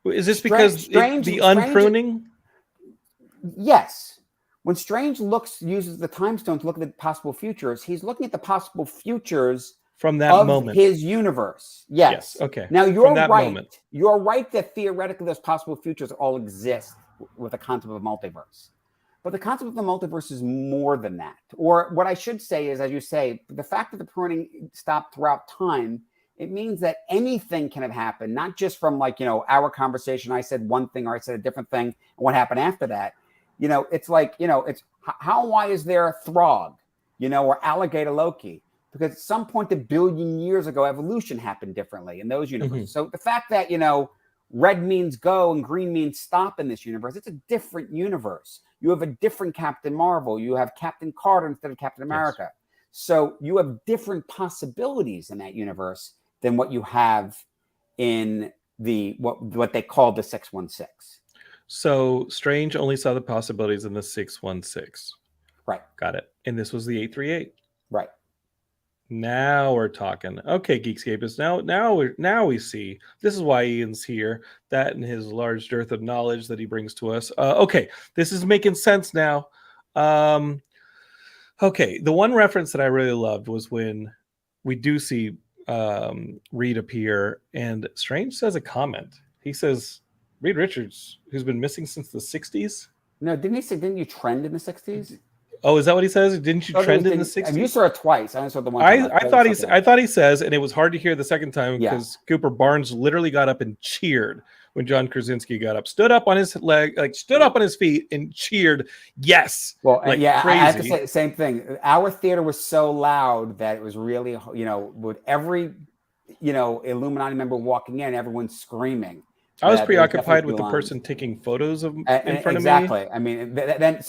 Is this because the unpruning? Yes. When Strange uses the time stone to look at the possible futures, he's looking at the possible futures from that moment, his universe. Yes. Okay. Now you're right. You're right that theoretically those possible futures all exist with the concept of multiverse. But the concept of the multiverse is more than that. Or what I should say is, as you say, the fact that the pruning stopped throughout time, it means that anything can have happened, not just from our conversation. I said one thing or I said a different thing. And what happened after that? It's like, it's why is there a Throg, or Alligator Loki? Because at some point, 1 billion years ago, evolution happened differently in those universes. So the fact that, red means go and green means stop in this universe, it's a different universe. You have a different Captain Marvel. You have Captain Carter instead of Captain America. Yes. So you have different possibilities in that universe than what you have in what they called the 616. So Strange only saw the possibilities in the 616. Right. Got it. And this was the 838. Right. Now we're talking. Okay, Geekscape is now we see. This is why Ian's here. That and his large dearth of knowledge that he brings to us. Okay, this is making sense now. Okay, the one reference that I really loved was when we do see Reed appear, and Strange says a comment. He says, "Reed Richards, who's been missing since the '60s." No, didn't you trend in the 60s? Oh, is that what he says? Didn't you trend in the 60s? You saw it twice. I saw the one. I thought he says, and it was hard to hear the second time because Cooper Barnes literally got up and cheered when John Krasinski got up, stood up on his feet and cheered. Yes. Well, crazy. I have to say the same thing. Our theater was so loud that it was really, with every, Illuminati member walking in, everyone's screaming. I was preoccupied with the person taking photos in front of me. Exactly. I mean, then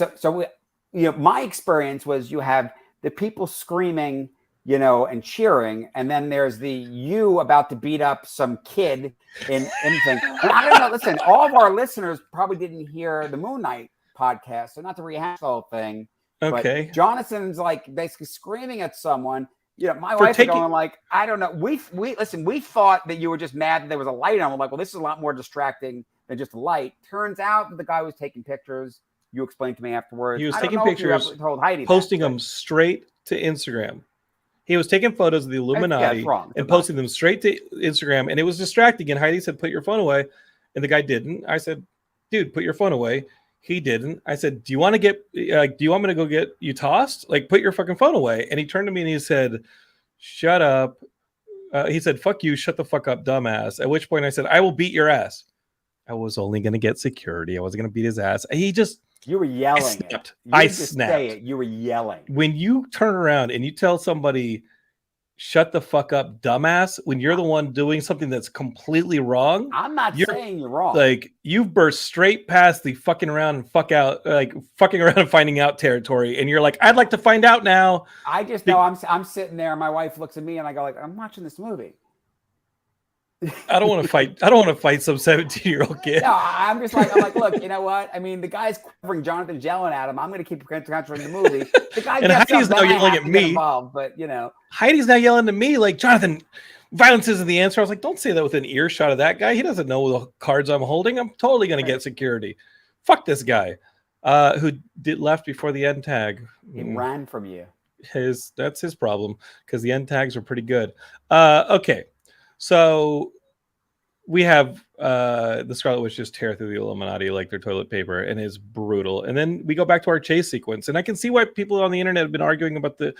my experience was you have the people screaming, and cheering, and then there's the you about to beat up some kid in anything. And I don't know. Listen, all of our listeners probably didn't hear the Moon Knight podcast, so not to rehash the whole thing. Okay. But Jonathan's like basically screaming at someone. My wife is going like, I don't know. We thought that you were just mad that there was a light on. We're like, well, this is a lot more distracting than just a light. Turns out that the guy was taking pictures. You explained to me afterwards. He was taking pictures, Heidi posting them straight to Instagram. He was taking photos of the Illuminati and posting them straight to Instagram, and it was distracting. And Heidi said, "Put your phone away," and the guy didn't. I said, "Dude, put your phone away." He didn't. I said, "Do you want me to go get you tossed? Like, put your fucking phone away." And he turned to me and he said, "Shut up." He said, "Fuck you, shut the fuck up, dumbass." At which point I said, "I will beat your ass." I was only going to get security. I wasn't going to beat his ass. You were yelling. I snapped. You were yelling. When you turn around and you tell somebody, "Shut the fuck up, dumbass," when you're the one doing something that's completely wrong. I'm not saying you're wrong. Like, you've burst straight past the fucking around and fucking around and finding out territory. And you're like, "I'd like to find out now." I just know I'm sitting there and my wife looks at me and I go like, "I'm watching this movie." I don't want to fight. I don't want to fight some 17-year-old kid. No, I'm like, look, you know what? I mean, the guy's quivering. Jonathan's yelling at him. I'm going to keep concentrating the movie. The guy and Heidi's now yelling at me. Involved, but Heidi's now yelling at me like, "Jonathan, violence isn't the answer." I was like, "Don't say that with an earshot of that guy. He doesn't know the cards I'm holding. I'm totally going to get security. Fuck this guy." Who left before the end tag. He ran from you. That's his problem because the end tags were pretty good. Okay. So we have the Scarlet Witch just tear through the Illuminati like their toilet paper, and is brutal. And then we go back to our chase sequence, and I can see why people on the internet have been arguing about the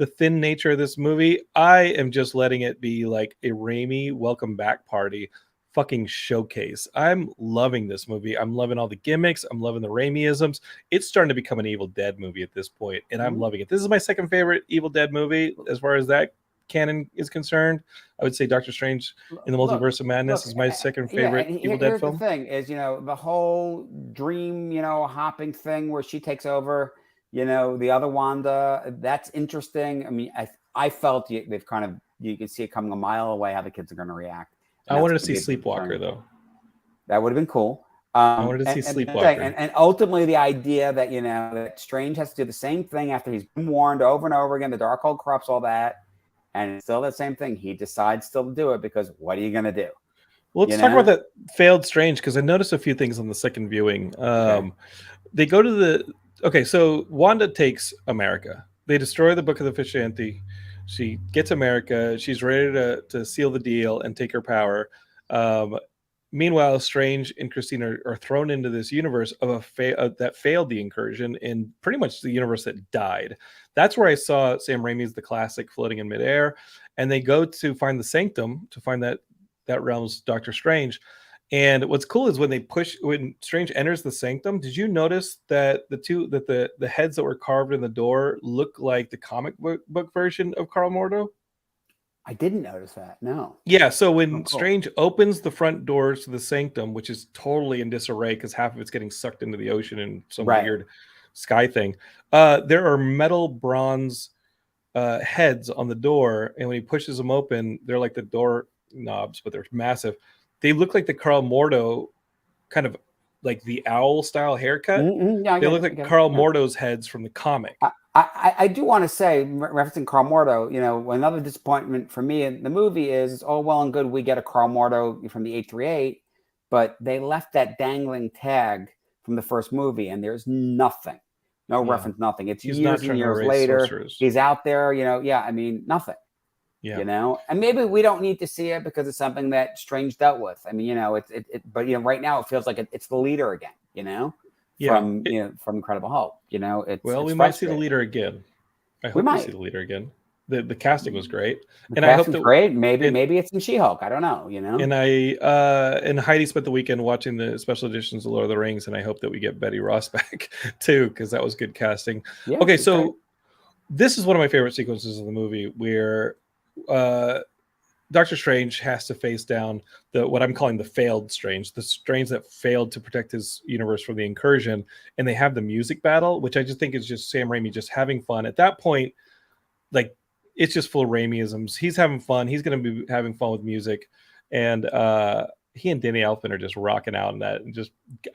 thin nature of this movie. I am just letting it be like a Raimi welcome back party fucking showcase. I'm loving this movie. I'm loving all the gimmicks. I'm loving the Raimi-isms. It's starting to become an Evil Dead movie at this point, and I'm loving it. This is my second favorite Evil Dead movie as far as that canon is concerned. I would say Doctor Strange in the Multiverse of Madness is my second favorite Evil Dead film. The thing is, the whole dream, hopping thing where she takes over, the other Wanda. That's interesting. I mean, I felt they've kind of, you can see it coming a mile away how the kids are going to react. I wanted to see Sleepwalker though. That would have been cool. I wanted to see Sleepwalker. And ultimately, the idea that that Strange has to do the same thing after he's been warned over and over again. The Darkhold corrupts all that. And it's still the same thing. He decides still to do it because what are you going to do? Well, let's talk about that failed Strange, because I noticed a few things on the second viewing. They go to so Wanda takes America. They destroy the Book of the Vishanti. She gets America. She's ready to seal the deal and take her power. Meanwhile, Strange and Christine are thrown into this universe of that failed the incursion, in pretty much the universe that died. That's where I saw Sam Raimi's The Classic floating in midair, and they go to find the Sanctum to find that realm's Doctor Strange. And what's cool is when Strange enters the Sanctum, did you notice that the heads that were carved in the door look like the comic book version of Karl Mordo? I didn't notice that. No. Yeah. So when Strange opens the front doors to the Sanctum, which is totally in disarray because half of it's getting sucked into the ocean in some weird sky thing, there are metal bronze heads on the door, and when he pushes them open, they're like the door knobs, but they're massive. they look like the Carl Mordo kind of like the owl style haircut. Yeah, they look like Carl Mordo's heads from the comic. I do want to say, referencing Carl Mordo, another disappointment for me in the movie is it's all well and good we get a Carl Mordo from the 838, but they left that dangling tag from the first movie, and there's nothing, no reference, nothing. It's years and years later. Sorcerers. He's out there, nothing. Yeah. And maybe we don't need to see it because it's something that Strange dealt with. I mean, but right now it feels like it's the leader again, from Incredible Hulk. We might see the leader again. I hope we see the leader again. The casting was great, and I hope that great. Maybe it's in She-Hulk. I don't know. And and Heidi spent the weekend watching the special editions of Lord of the Rings, and I hope that we get Betty Ross back too, because that was good casting. Yeah, okay, so great. This is one of my favorite sequences of the movie where Doctor Strange has to face down what I'm calling the failed Strange, the Strange that failed to protect his universe from the incursion, and they have the music battle, which I just think is just Sam Raimi just having fun. At that point, like, it's just full of Raimiisms. He's having fun. He's going to be having fun with music, and he and Danny Elfman are just rocking out in that. And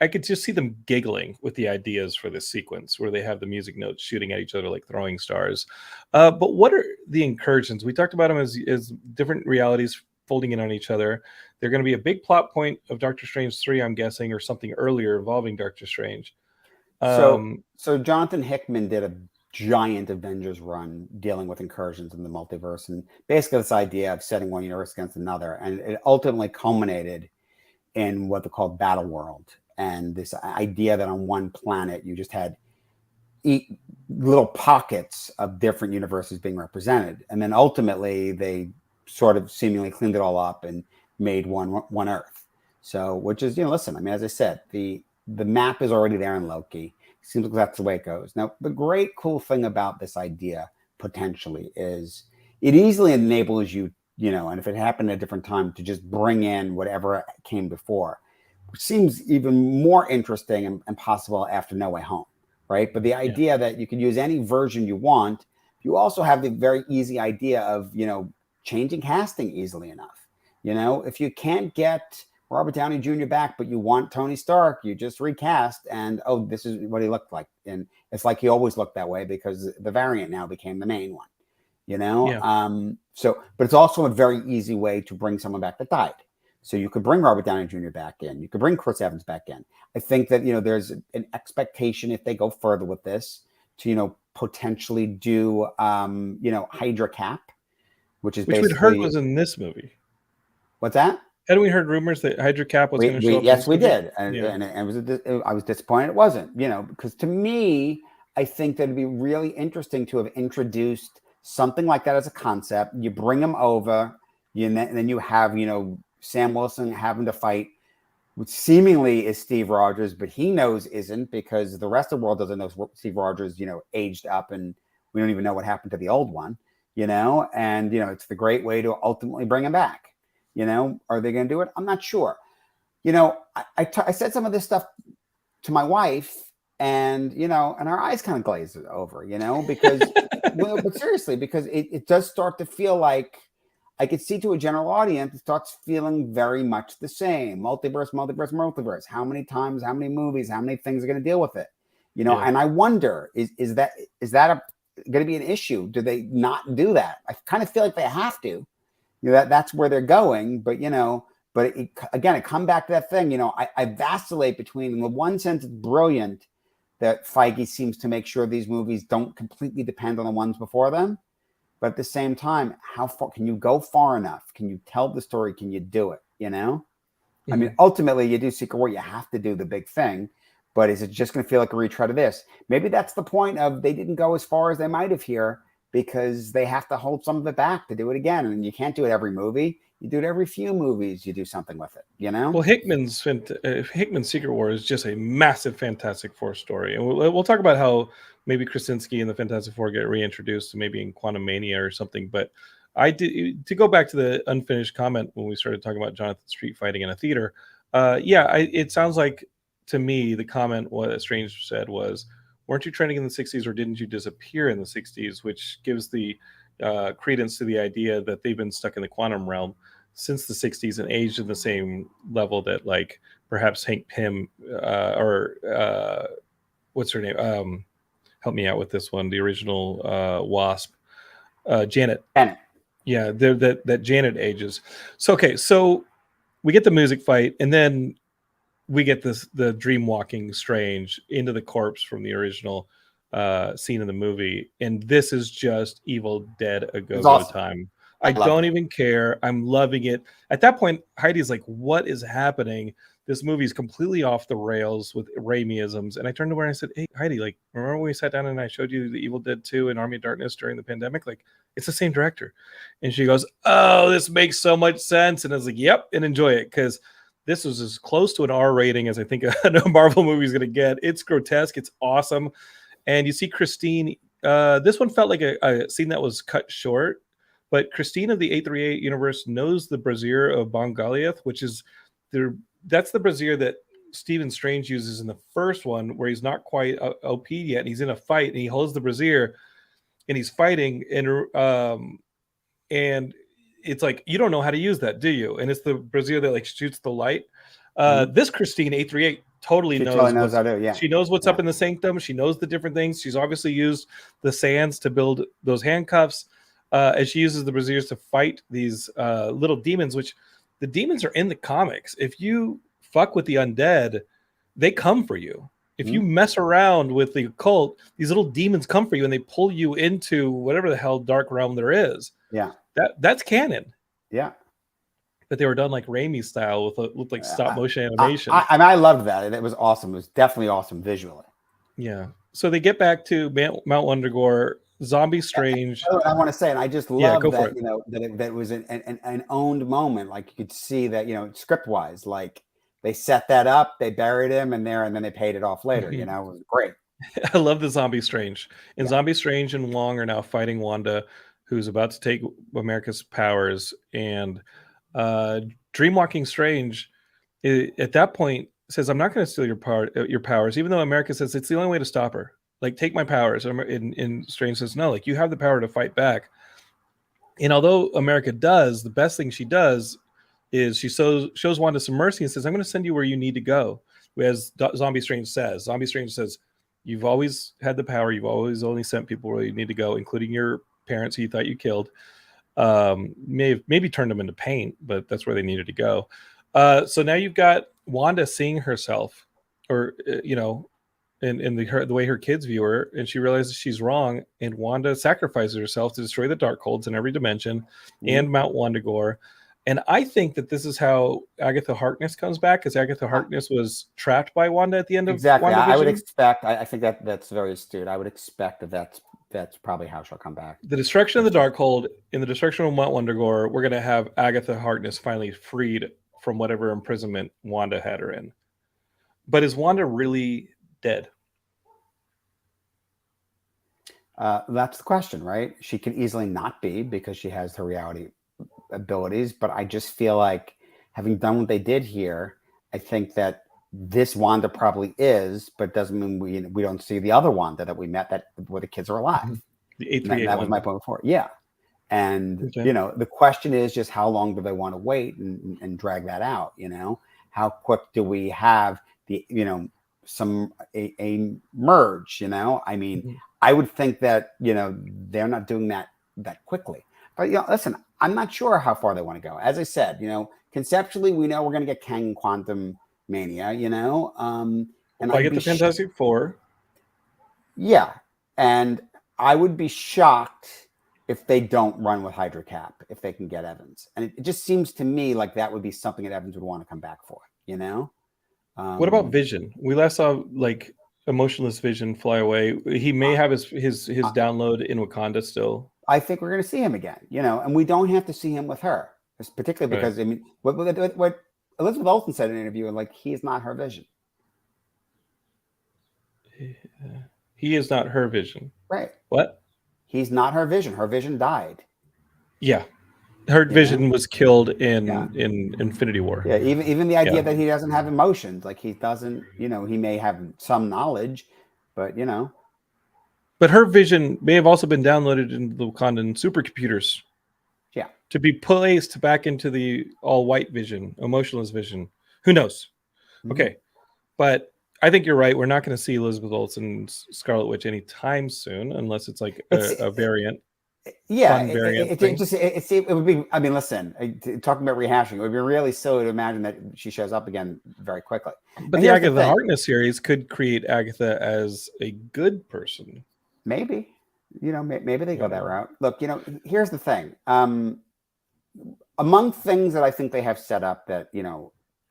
I could just see them giggling with the ideas for this sequence where they have the music notes shooting at each other like throwing stars. But what are the incursions? We talked about them as different realities folding in on each other. They're going to be a big plot point of Doctor Strange 3, I'm guessing, or something earlier involving Doctor Strange. So Jonathan Hickman did a giant Avengers run dealing with incursions in the multiverse, and basically this idea of setting one universe against another, and it ultimately culminated in what they call Battle World, and this idea that on one planet you just had little pockets of different universes being represented, and then ultimately they sort of seemingly cleaned it all up and made one Earth. So, which is, listen, I mean, as I said, the map is already there in Loki. Seems like that's the way it goes. Now, the great cool thing about this idea potentially is it easily enables you, and if it happened at a different time, to just bring in whatever came before, which seems even more interesting and possible after No Way Home, right? But the idea that you can use any version you want, you also have the very easy idea of, changing casting easily enough. If you can't get Robert Downey Jr. back, but you want Tony Stark, you just recast, and this is what he looked like. And it's like he always looked that way because the variant now became the main one, but it's also a very easy way to bring someone back that died. So you could bring Robert Downey Jr. back in, you could bring Chris Evans back in. I think that, there's an expectation if they go further with this to, potentially do, Hydra Cap, which we'd heard was in this movie. What's that? Hadn't we heard rumors that Hydra Cap was going to show up? Yes, we did. And I was disappointed it wasn't, because to me, I think that it'd be really interesting to have introduced something like that as a concept. You bring them over, and then you have, Sam Wilson having to fight, which seemingly is Steve Rogers, but he knows isn't, because the rest of the world doesn't know Steve Rogers, aged up, and we don't even know what happened to the old one, and, it's the great way to ultimately bring him back. Are they going to do it? I'm not sure. I said some of this stuff to my wife, and, and our eyes kind of glazed over, because, but seriously, because it does start to feel like I could see to a general audience, it starts feeling very much the same. Multiverse. How many times, how many movies, how many things are going to deal with it? And I wonder, is that going to be an issue? Do they not do that? I kind of feel like they have to. That's where they're going, but it come back to that thing. I vacillate between, in the one sense, it's brilliant that Feige seems to make sure these movies don't completely depend on the ones before them, but at the same time, how far can you go far enough? Can you tell the story? Can you do it? I mean, ultimately, you do Secret War, you have to do the big thing, but is it just going to feel like a retread of this? Maybe that's the point of they didn't go as far as they might have here, because they have to hold some of it back to do it again. And you can't do it every movie. You do it every few movies. You do something with it, Well, Hickman's Secret War is just a massive Fantastic Four story. And we'll talk about how maybe Krasinski and the Fantastic Four get reintroduced, maybe in Quantum Mania or something. But to go back to the unfinished comment when we started talking about Jonathan Street fighting in a theater. It sounds like, to me, the comment what Strange said was, weren't you trending in the 60s, or didn't you disappear in the 60s? Which gives the credence to the idea that they've been stuck in the quantum realm. since the 60s and aged in the same level that like perhaps Hank Pym or what's her name? Help me out with this one. The original Wasp, Janet. Yeah, that Janet ages. So okay, so we get the music fight, and then we get the dream walking Strange into the corpse from the original scene in the movie, and this is just Evil Dead a go-go time. I don't even care. I'm loving it. At that point, Heidi's like, "What is happening? This movie is completely off the rails with Raimi-isms." And I turned to her and I said, "Hey, Heidi, like, remember when we sat down and I showed you the Evil Dead 2 and Army of Darkness during the pandemic? Like, it's the same director." And she goes, "Oh, this makes so much sense." And I was like, "Yep," and enjoy it, because this was as close to an R rating as I think a Marvel movie is going to get. It's grotesque. It's awesome. And you see Christine. This one felt like a scene that was cut short. But Christine of the 838 universe knows the brazier of Bongaliath, which is that's the brazier that Stephen Strange uses in the first one, where he's not quite OP yet. And he's in a fight, and he holds the brazier, and he's fighting, and it's like, you don't know how to use that, do you? And it's the brazier that like shoots the light. This Christine 838 totally knows how to. Yeah, she knows what's up in the sanctum. She knows the different things. She's obviously used the sands to build those handcuffs. As she uses the braziers to fight these little demons, which the demons are in the comics. If you fuck with the undead, they come for you. If you mess around with the occult, these little demons come for you, and they pull you into whatever the hell dark realm there is. Yeah, that's canon. Yeah, but they were done like Raimi style with like stop motion animation. I loved that, and it was awesome. It was definitely awesome visually. Yeah. So they get back to Mount Wundagore. Zombie Strange. I want to say, and I just love that, you know, that was an owned moment. Like, you could see that, you know, script wise, like they set that up, they buried him in there, and then they paid it off later. You know, it was great. I love the Zombie Strange. And Zombie Strange and Wong are now fighting Wanda, who's about to take America's powers. And Dreamwalking Strange, at that point, says, "I'm not going to steal your powers," even though America says it's the only way to stop her. Like, take my powers. And Strange says, "No, like, you have the power to fight back." And although America does, the best thing she does is she shows Wanda some mercy and says, "I'm going to send you where you need to go." As Zombie Strange says. Zombie Strange says, "You've always had the power. You've always only sent people where you need to go, including your parents who you thought you killed. Maybe turned them into paint, but that's where they needed to go." So now you've got Wanda seeing herself, or, you know, in the way her kids view her, and she realizes she's wrong, and Wanda sacrifices herself to destroy the Darkholds in every dimension and Mount Wundagore. And I think that this is how Agatha Harkness comes back, because Agatha Harkness was trapped by Wanda at the end of WandaVision. I would expect. I think that's very astute. I would expect that's probably how she'll come back. The destruction of the Darkhold, in the destruction of Mount Wundagore, we're going to have Agatha Harkness finally freed from whatever imprisonment Wanda had her in. But is Wanda really dead? That's the question, right? She can easily not be, because she has her reality abilities, but I just feel like, having done what they did here, I think that this Wanda probably is, but doesn't mean we don't see the other Wanda that we met, that where the kids are alive. The 838 that was my point before. Yeah. And you know, the question is just, how long do they want to wait and drag that out? You know, how quick do we have the, you know, a merge? You know, I mean, I would think that, you know, they're not doing that quickly. But, you know, listen, I'm not sure how far they want to go. As I said, you know, conceptually, we know we're going to get Kang Quantum Mania, you know. And I get the Fantastic Four. Yeah. And I would be shocked if they don't run with Hydra Cap, if they can get Evans. And it just seems to me like that would be something that Evans would want to come back for, you know? What about Vision? We last saw, like, emotionless Vision fly away. He may have his download in Wakanda still. I think we're going to see him again, you know, and we don't have to see him with her, particularly because, I mean, what Elizabeth Olsen said in an interview, like, he's not her Vision. He is not her Vision. Right. What? He's not her Vision. Her Vision died. Yeah. Her Vision was killed in Infinity War. Yeah, even the idea that he doesn't have emotions, like, he doesn't, you know, he may have some knowledge, but, you know. But her Vision may have also been downloaded into the Wakandan supercomputers. Yeah. To be placed back into the all-white Vision, emotionless Vision. Who knows? Mm-hmm. Okay. But I think you're right. We're not going to see Elizabeth Olsen's Scarlet Witch anytime soon, unless it's like a variant. Yeah, it would be. I mean, listen, talking about rehashing, it would be really silly to imagine that she shows up again very quickly. But the Agatha Harkness series could create Agatha as a good person. Maybe, maybe they go that route. Look, here's the thing. Among things that I think they have set up that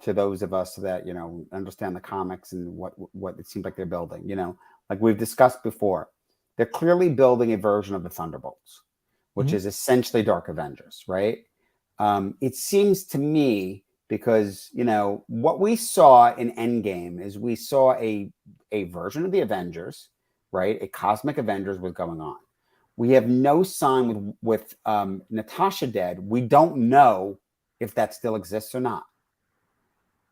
to those of us that understand the comics and what it seems like they're building, like we've discussed before, they're clearly building a version of the Thunderbolts, which is essentially Dark Avengers, right? It seems to me, because what we saw in Endgame is we saw a version of the Avengers, right? A cosmic Avengers was going on. We have no sign with Natasha dead. We don't know if that still exists or not.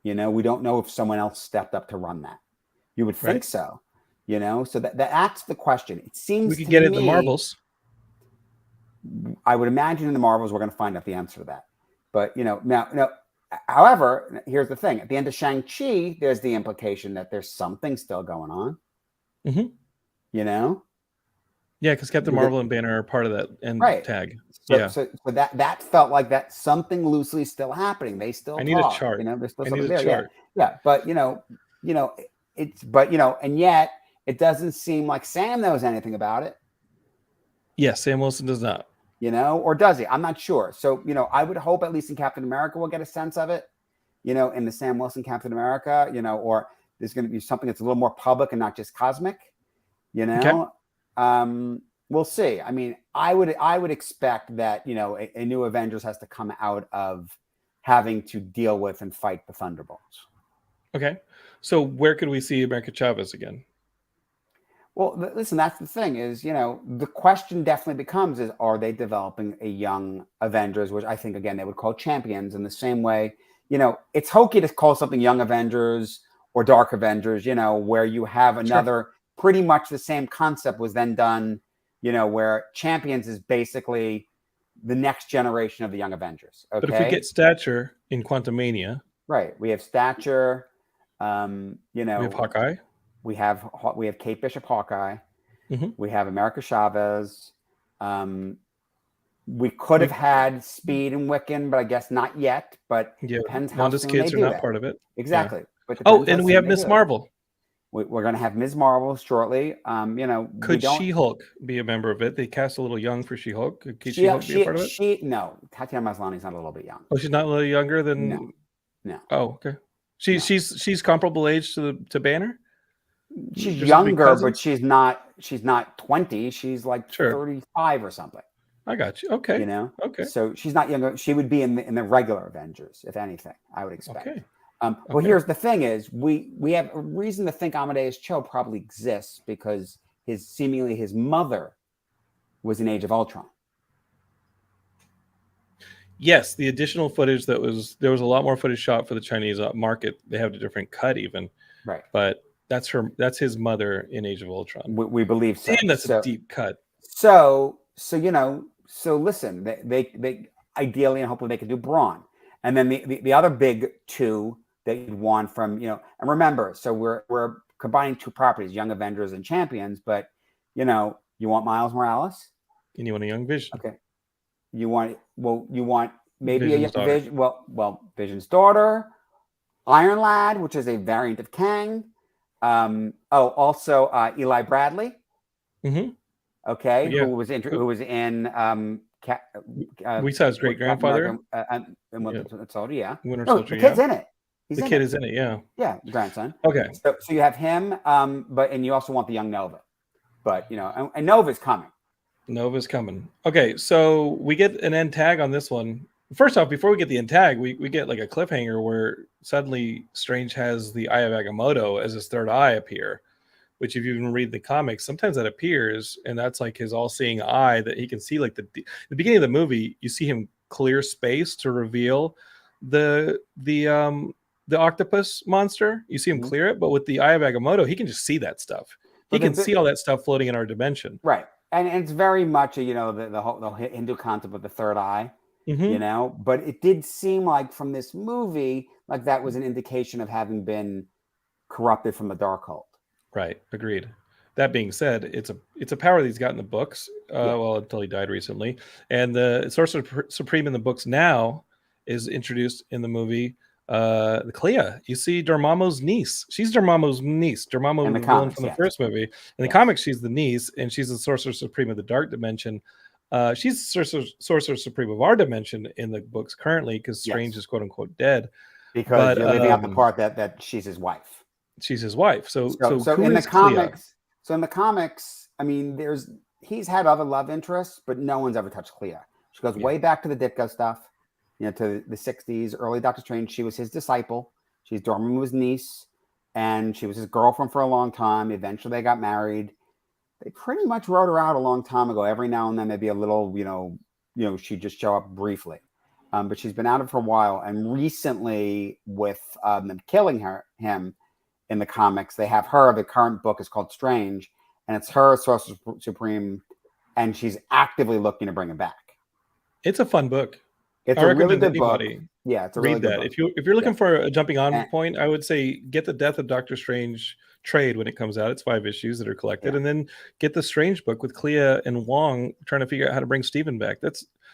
We don't know if someone else stepped up to run that. You would think so. So that's the question. It seems we could get it in the Marvels. I would imagine in the Marvels we're going to find out the answer to that. But now, however, here's the thing: at the end of Shang-Chi, there's the implication that there's something still going on. Mm-hmm. Yeah, because Captain Marvel and Banner are part of that end tag. So that felt like that's something loosely still happening. They still need a chart. There's still something there. Yeah. But and yet it doesn't seem like Sam knows anything about it. Yes, Sam Wilson does not. Or does he? I'm not sure. So, I would hope at least in Captain America we'll get a sense of it, in the Sam Wilson Captain America, or there's going to be something that's a little more public and not just cosmic, Okay. We'll see. I mean, I would expect that, a new Avengers has to come out of having to deal with and fight the Thunderbolts. Okay. So where could we see America Chavez again? Well, listen, that's the thing is, the question definitely becomes is, are they developing a young Avengers, which I think, again, they would call champions in the same way, it's hokey to call something Young Avengers or Dark Avengers, where you have another pretty much the same concept was then done, where champions is basically the next generation of the Young Avengers. Okay. But if we get Stature in Quantumania. Right. We have Stature, we have Hawkeye. We have Kate Bishop Hawkeye. Mm-hmm. We have America Chavez. We could have had Speed and Wiccan, but I guess not yet. But depends how Wanda's soon kids they are do not that. part of it. Exactly. Yeah. But and we have Miss Marvel. We're going to have Ms. Marvel shortly. Could She-Hulk be a member of it? They cast a little young for She-Hulk. Could She-Hulk be a part of it? No, Tatiana Maslany's not a little bit young. Oh, she's not a little younger than. No. Oh, okay. She's comparable age to Banner. She's younger, but she's not 20. She's like 35 or something. I got you. Okay. Okay. So she's not younger. She would be in the regular Avengers, if anything, I would expect. Okay. Well, here's the thing: is we have a reason to think Amadeus Cho probably exists because his mother was in Age of Ultron. Yes, the additional footage there was a lot more footage shot for the Chinese market. They have a different cut even, right? But that's his mother in Age of Ultron. We believe so. And that's a deep cut. So listen, they ideally and hopefully they can do Braun, and then the other big two that you'd want from, and remember, so we're combining two properties, Young Avengers and Champions, but you want Miles Morales and you want a young Vision. Okay. You want maybe Vision's a young Vision. Well, Vision's daughter, Iron Lad, which is a variant of Kang. Also Eli Bradley. Mm-hmm. Okay. Yeah. Who was in we saw his great grandfather. Winter Soldier, yeah. Winter Soldier, the kid's in it. The kid is in it, yeah. Yeah, grandson. Okay. So you have him, and you also want the young Nova. But and Nova's coming. Nova's coming. Okay, so we get an end tag on this one. First off, before we get the end tag, we get like a cliffhanger where suddenly Strange has the Eye of Agamotto as his third eye appear, which if you even read the comics, sometimes that appears, and that's like his all-seeing eye that he can see. Like the beginning of the movie, you see him clear space to reveal the octopus monster. You see him clear it, but with the Eye of Agamotto, he can just see that stuff. He can see all that stuff floating in our dimension. Right. And it's very much the whole Hindu concept of the third eye, Mm-hmm. But it did seem like from this movie, like that was an indication of having been corrupted from the Darkhold. Right. Agreed. That being said, it's a power that he's got in the books. Yeah. Well, until he died recently, and the Sorcerer Supreme in the books now is introduced in the movie. The Clea. You see Dormammu's niece. She's Dormammu's niece. Dormammu, In the the villain comics, from the yes. first movie. In the comics, she's the niece, and she's the Sorcerer Supreme of the Dark Dimension. She's Sorcerer Supreme of our dimension in the books currently, because Strange is quote unquote dead. Because you're leaving out the part that she's his wife. She's his wife. So who in the is Clea? comics, I mean, he's had other love interests, but no one's ever touched Clea. She goes way back to the Ditka stuff, to the 60s, early Doctor Strange. She was his disciple. She's Dormammu's niece, and she was his girlfriend for a long time. Eventually, they got married. They pretty much wrote her out a long time ago. Every now and then, maybe a little, she'd just show up briefly. But she's been out of it for a while. And recently, with them killing him in the comics, they have her. The current book is called Strange, and it's her Sorcerer Supreme, and she's actively looking to bring him back. It's a fun book. It's a really good book. Yeah, it's a really good book. If you're looking for a jumping on point, I would say get the Death of Doctor Strange trade when it comes out. It's 5 issues that are collected, and then get the Strange book with Clea and Wong trying to figure out how to bring Stephen back.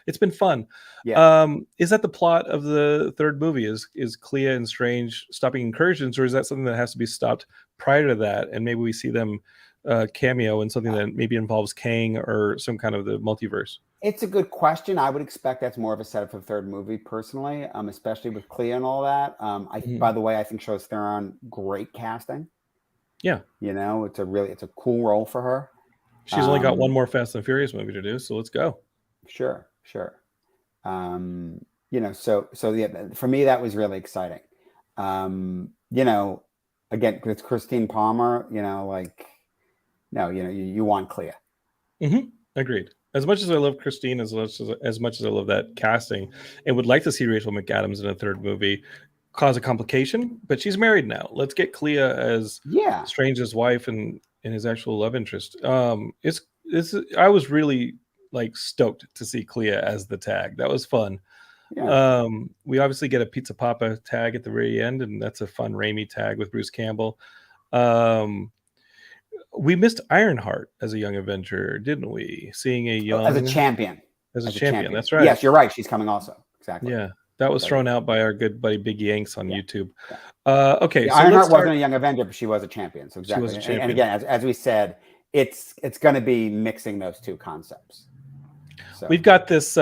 It's been fun. Yeah. Is that the plot of the third movie? Is Clea and Strange stopping incursions, or is that something that has to be stopped prior to that? And maybe we see them cameo in something that maybe involves Kang or some kind of the multiverse. It's a good question. I would expect that's more of a setup for the third movie, personally, especially with Clea and all that. By the way, I think Charlize Theron, great casting. Yeah, it's a cool role for her. She's only got one more Fast and Furious movie to do, so let's go. Sure. So yeah, for me that was really exciting. Again, it's Christine Palmer. You want Clea. Mm-hmm. Agreed. As much as I love Christine, as much as I love that casting, and would like to see Rachel McAdams in a third movie, cause a complication. But she's married now. Let's get Clea as Strange's wife and his actual love interest. I was really stoked to see Clea as the tag. That was fun. Yeah. We obviously get a Pizza Papa tag at the very end, and that's a fun Raimi tag with Bruce Campbell. We missed Ironheart as a young Avenger, didn't we? Seeing a young as a champion. As a champion. That's right. Yes, you're right. She's coming also. Exactly. Yeah, that was thrown out by our good buddy Big Yanks on YouTube. Yeah. Okay, so Ironheart wasn't a young Avenger, but she was a champion. So exactly. She was a champion. And again, as we said, it's going to be mixing those two concepts. So we've got this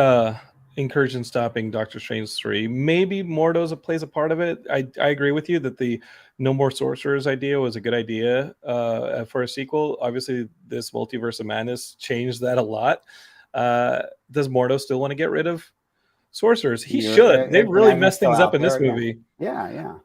incursion stopping Doctor Strange 3. Maybe Mordo plays a part of it. I agree with you that the No More Sorcerers idea was a good idea for a sequel. Obviously, this Multiverse of Madness changed that a lot. Does Mordo still want to get rid of sorcerers? He should. They've really messed things up in this movie. Yeah.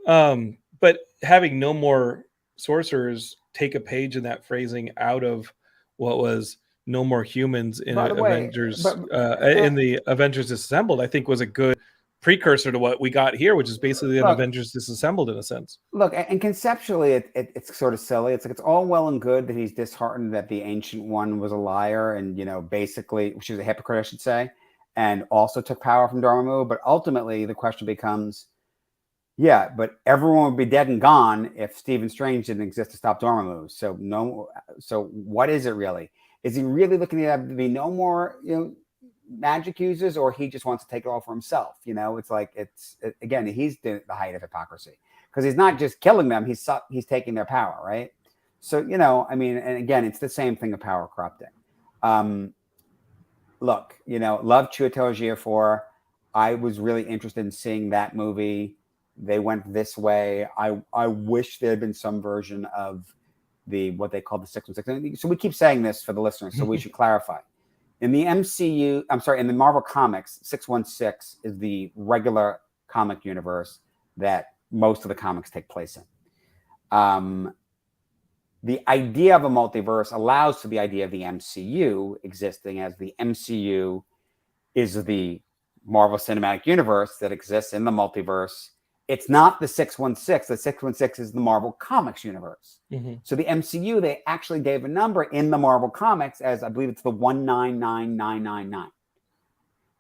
But having no more sorcerers take a page in that phrasing out of what was no more humans in Avengers in the Avengers Disassembled, I think was a good precursor to what we got here, which is basically an Avengers Disassembled in a sense. Look, and conceptually, it's sort of silly. It's all well and good that he's disheartened that the Ancient One was a liar and basically she was a hypocrite, I should say, and also took power from Dormammu. But ultimately, the question becomes, but everyone would be dead and gone if Stephen Strange didn't exist to stop Dormammu. So what is it really? Is he really looking at to be no more, magic users, or he just wants to take it all for himself? It's again, he's the height of hypocrisy because he's not just killing them; he's taking their power, right? So and again, it's the same thing of power corrupting. Look, love Chiwetel Ejiofor. I was really interested in seeing that movie. They went this way. I wish there had been some version of what they call the 616. So we keep saying this for the listeners, so we should clarify. In the MCU, in the Marvel Comics, 616 is the regular comic universe that most of the comics take place in. The idea of a multiverse allows for the idea of the MCU existing, as the MCU is the Marvel Cinematic Universe that exists in the multiverse It's not the 616. The 616 is the Marvel Comics universe. Mm-hmm. So the MCU, they actually gave a number in the Marvel Comics as, I believe it's the 199999.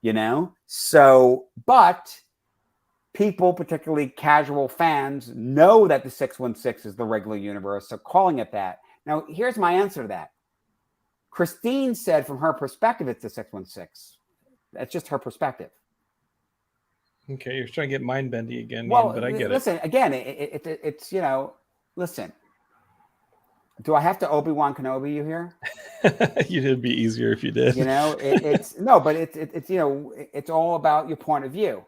You know? So, but people, particularly casual fans, know that the 616 is the regular universe, so calling it that. Now, here's my answer to that. Christine said from her perspective, it's the 616. That's just her perspective. Okay, you're trying to get mind bendy again, well, but I get listen, again, it's, you know, listen. Do I have to Obi-Wan Kenobi you here? It'd be easier if you did. You know, it's no, but it's you know, it's all about your point of view.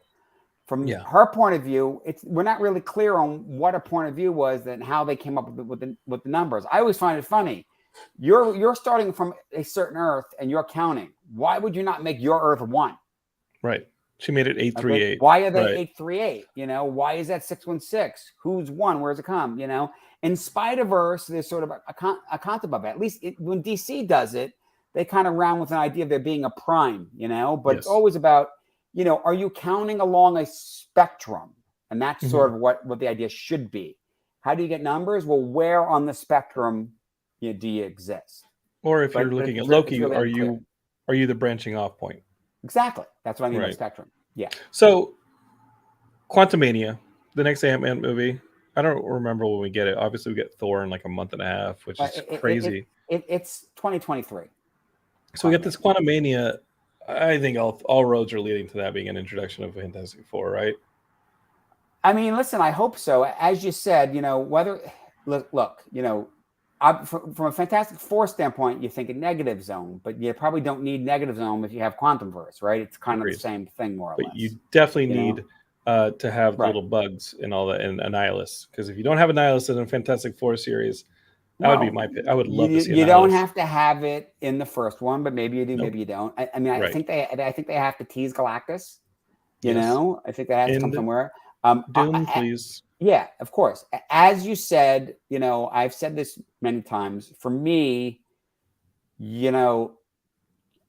From her point of view, we're not really clear on what her point of view was and how they came up with the numbers. I always find it funny. You're starting from a certain Earth and you're counting. Why would you not make your Earth 1? Right. She made it 838. Okay. Why are they 838? You know, why is that 616? Who's 1? Where's it come? You know, in Spider-Verse, there's sort of a concept of it. At least when DC does it, they kind of round with an idea of there being a prime, you know, but it's always about, you know, are you counting along a spectrum? And that's sort of what the idea should be. How do you get numbers? Well, where on the spectrum do you exist? Or if you're looking at Loki, really are you the branching off point? Exactly. That's what I mean by spectrum. Yeah. So Quantumania, the next Ant-Man movie, I don't remember when we get it. Obviously, we get Thor in like a month and a half, which is crazy. It's 2023. So we get this Quantumania. I think all roads are leading to that being an introduction of Fantastic Four, right? I mean, listen, I hope so. As you said, you know, look, you know, from a Fantastic Four standpoint, you think a negative zone, but you probably don't need negative zone if you have Quantumverse, right? It's kind of the same thing, more or less. But you definitely need to have little bugs and all that, and Annihilus, because if you don't have Annihilus in a Fantastic Four series, that would be my pick. I would love to see Annihilus. You don't have to have it in the first one, but maybe you do, maybe you don't. I mean, I think they have to tease Galactus. You know, I think that has to come somewhere. Doom, please. Yeah, of course. As you said, you know, I've said this many times. For me, you know,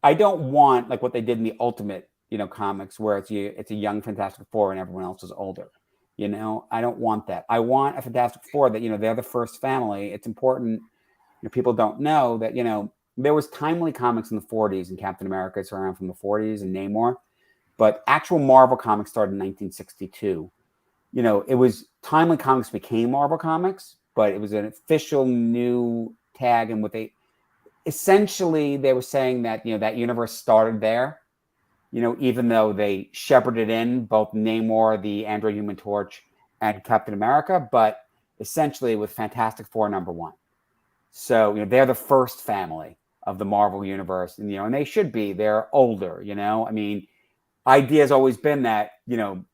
I don't want like what they did in the Ultimate, you know, comics where it's a young Fantastic Four and everyone else is older. You know, I don't want that. I want a Fantastic Four that, you know, they're the first family. It's important. You know, people don't know that, you know, there was timely comics in the 40s and Captain America is around from the 40s and Namor, but actual Marvel comics started in 1962. You know, it was Timely Comics became Marvel Comics, but it was an official new tag. And essentially they were saying that, you know, that universe started there, you know, even though they shepherded in both Namor, the Android Human Torch, and Captain America, but essentially with Fantastic Four #1. So, you know, they're the first family of the Marvel universe, and, you know, and they should be. They're older, you know. I mean, idea has always been that, you know,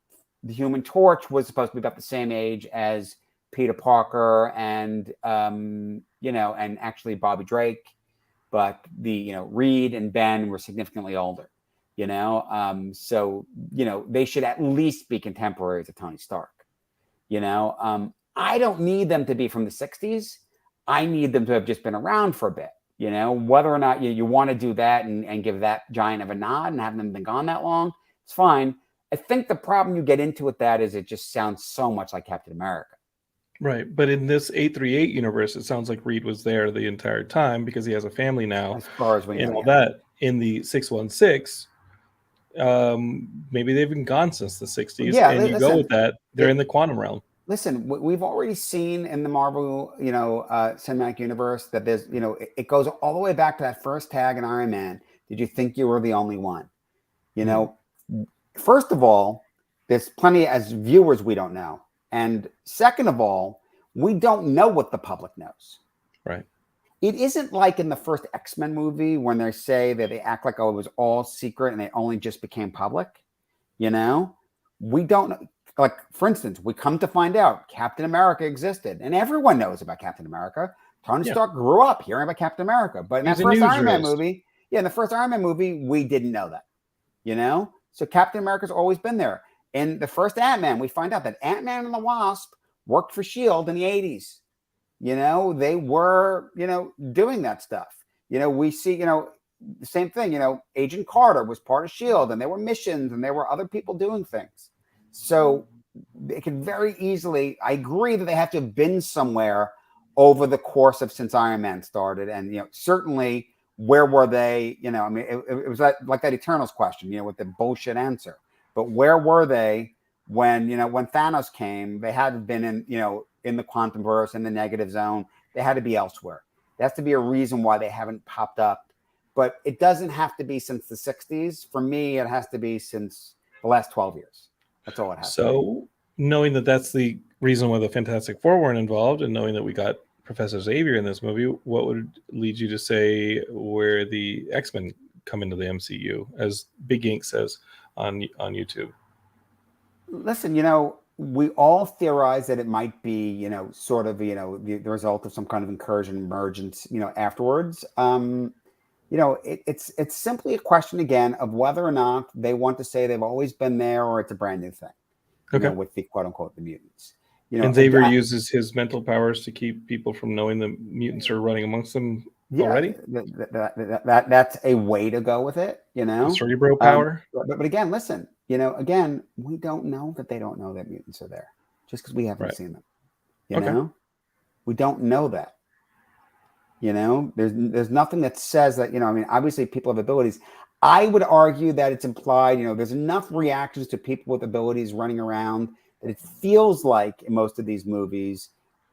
the Human Torch was supposed to be about the same age as Peter Parker and, you know, and actually Bobby Drake, but you know, Reed and Ben were significantly older, you know. So, you know, they should at least be contemporaries of Tony Stark, you know. I don't need them to be from the 60s. I need them to have just been around for a bit, you know, whether or not you want to do that and give that giant of a nod and have them been gone that long, it's fine. I think the problem you get into with that is it just sounds so much like Captain America. Right. But in this 838 universe, it sounds like Reed was there the entire time because he has a family now. As far as we know. And all that. In the 616, maybe they've been gone since the 60s. Yeah, and you go with that, they're in the quantum realm. Listen, we've already seen in the Marvel, you know, cinematic universe that there's, you know, it goes all the way back to that first tag in Iron Man. Did you think you were the only one? You know, first of all, there's plenty as viewers we don't know. And second of all, we don't know what the public knows. Right. It isn't like in the first X-Men movie when they say that they act like, oh, it was all secret and it only just became public. You know, we don't know. Like, for instance, we come to find out Captain America existed and everyone knows about Captain America. Tony Stark grew up hearing about Captain America. But in that first Iron Man movie, in the first Iron Man movie, we didn't know that, you know? So Captain America's always been there. In the first Ant-Man, we find out that Ant-Man and the Wasp worked for S.H.I.E.L.D. in the 80s. You know, they were, you know, doing that stuff. You know, we see, you know, the same thing, you know, Agent Carter was part of S.H.I.E.L.D. and there were missions and there were other people doing things. So they could very easily. I agree that they have to have been somewhere over the course of since Iron Man started, and certainly where were they? I mean, it was like that Eternals question, with the bullshit answer. But where were they when when Thanos came? They had to have been in the quantum verse, in the negative zone. They had to be elsewhere. There has to be a reason why they haven't popped up. But it doesn't have to be since the 60s. For me, it has to be since the last 12 years. That's all it has to be. So, knowing that that's the reason why the Fantastic Four weren't involved, and knowing that we got Professor Xavier in this movie, what would lead you to say where the X-Men come into the MCU, as Big Ink says on YouTube? Listen, we all theorize that it might be, sort of, the result of some kind of incursion, emergence, afterwards. It's simply a question again of whether or not they want to say they've always been there or it's a brand new thing. With the quote unquote the mutants. And Xavier uses his mental powers to keep people from knowing the mutants are running amongst them already. That's a way to go with it. Cerebro power. But again, listen. Again, we don't know that they don't know that mutants are there just because we haven't seen them. You know, we don't know that. There's nothing that says that. I mean, obviously, people have abilities. I would argue that it's implied, there's enough reactions to people with abilities running around that it feels like in most of these movies.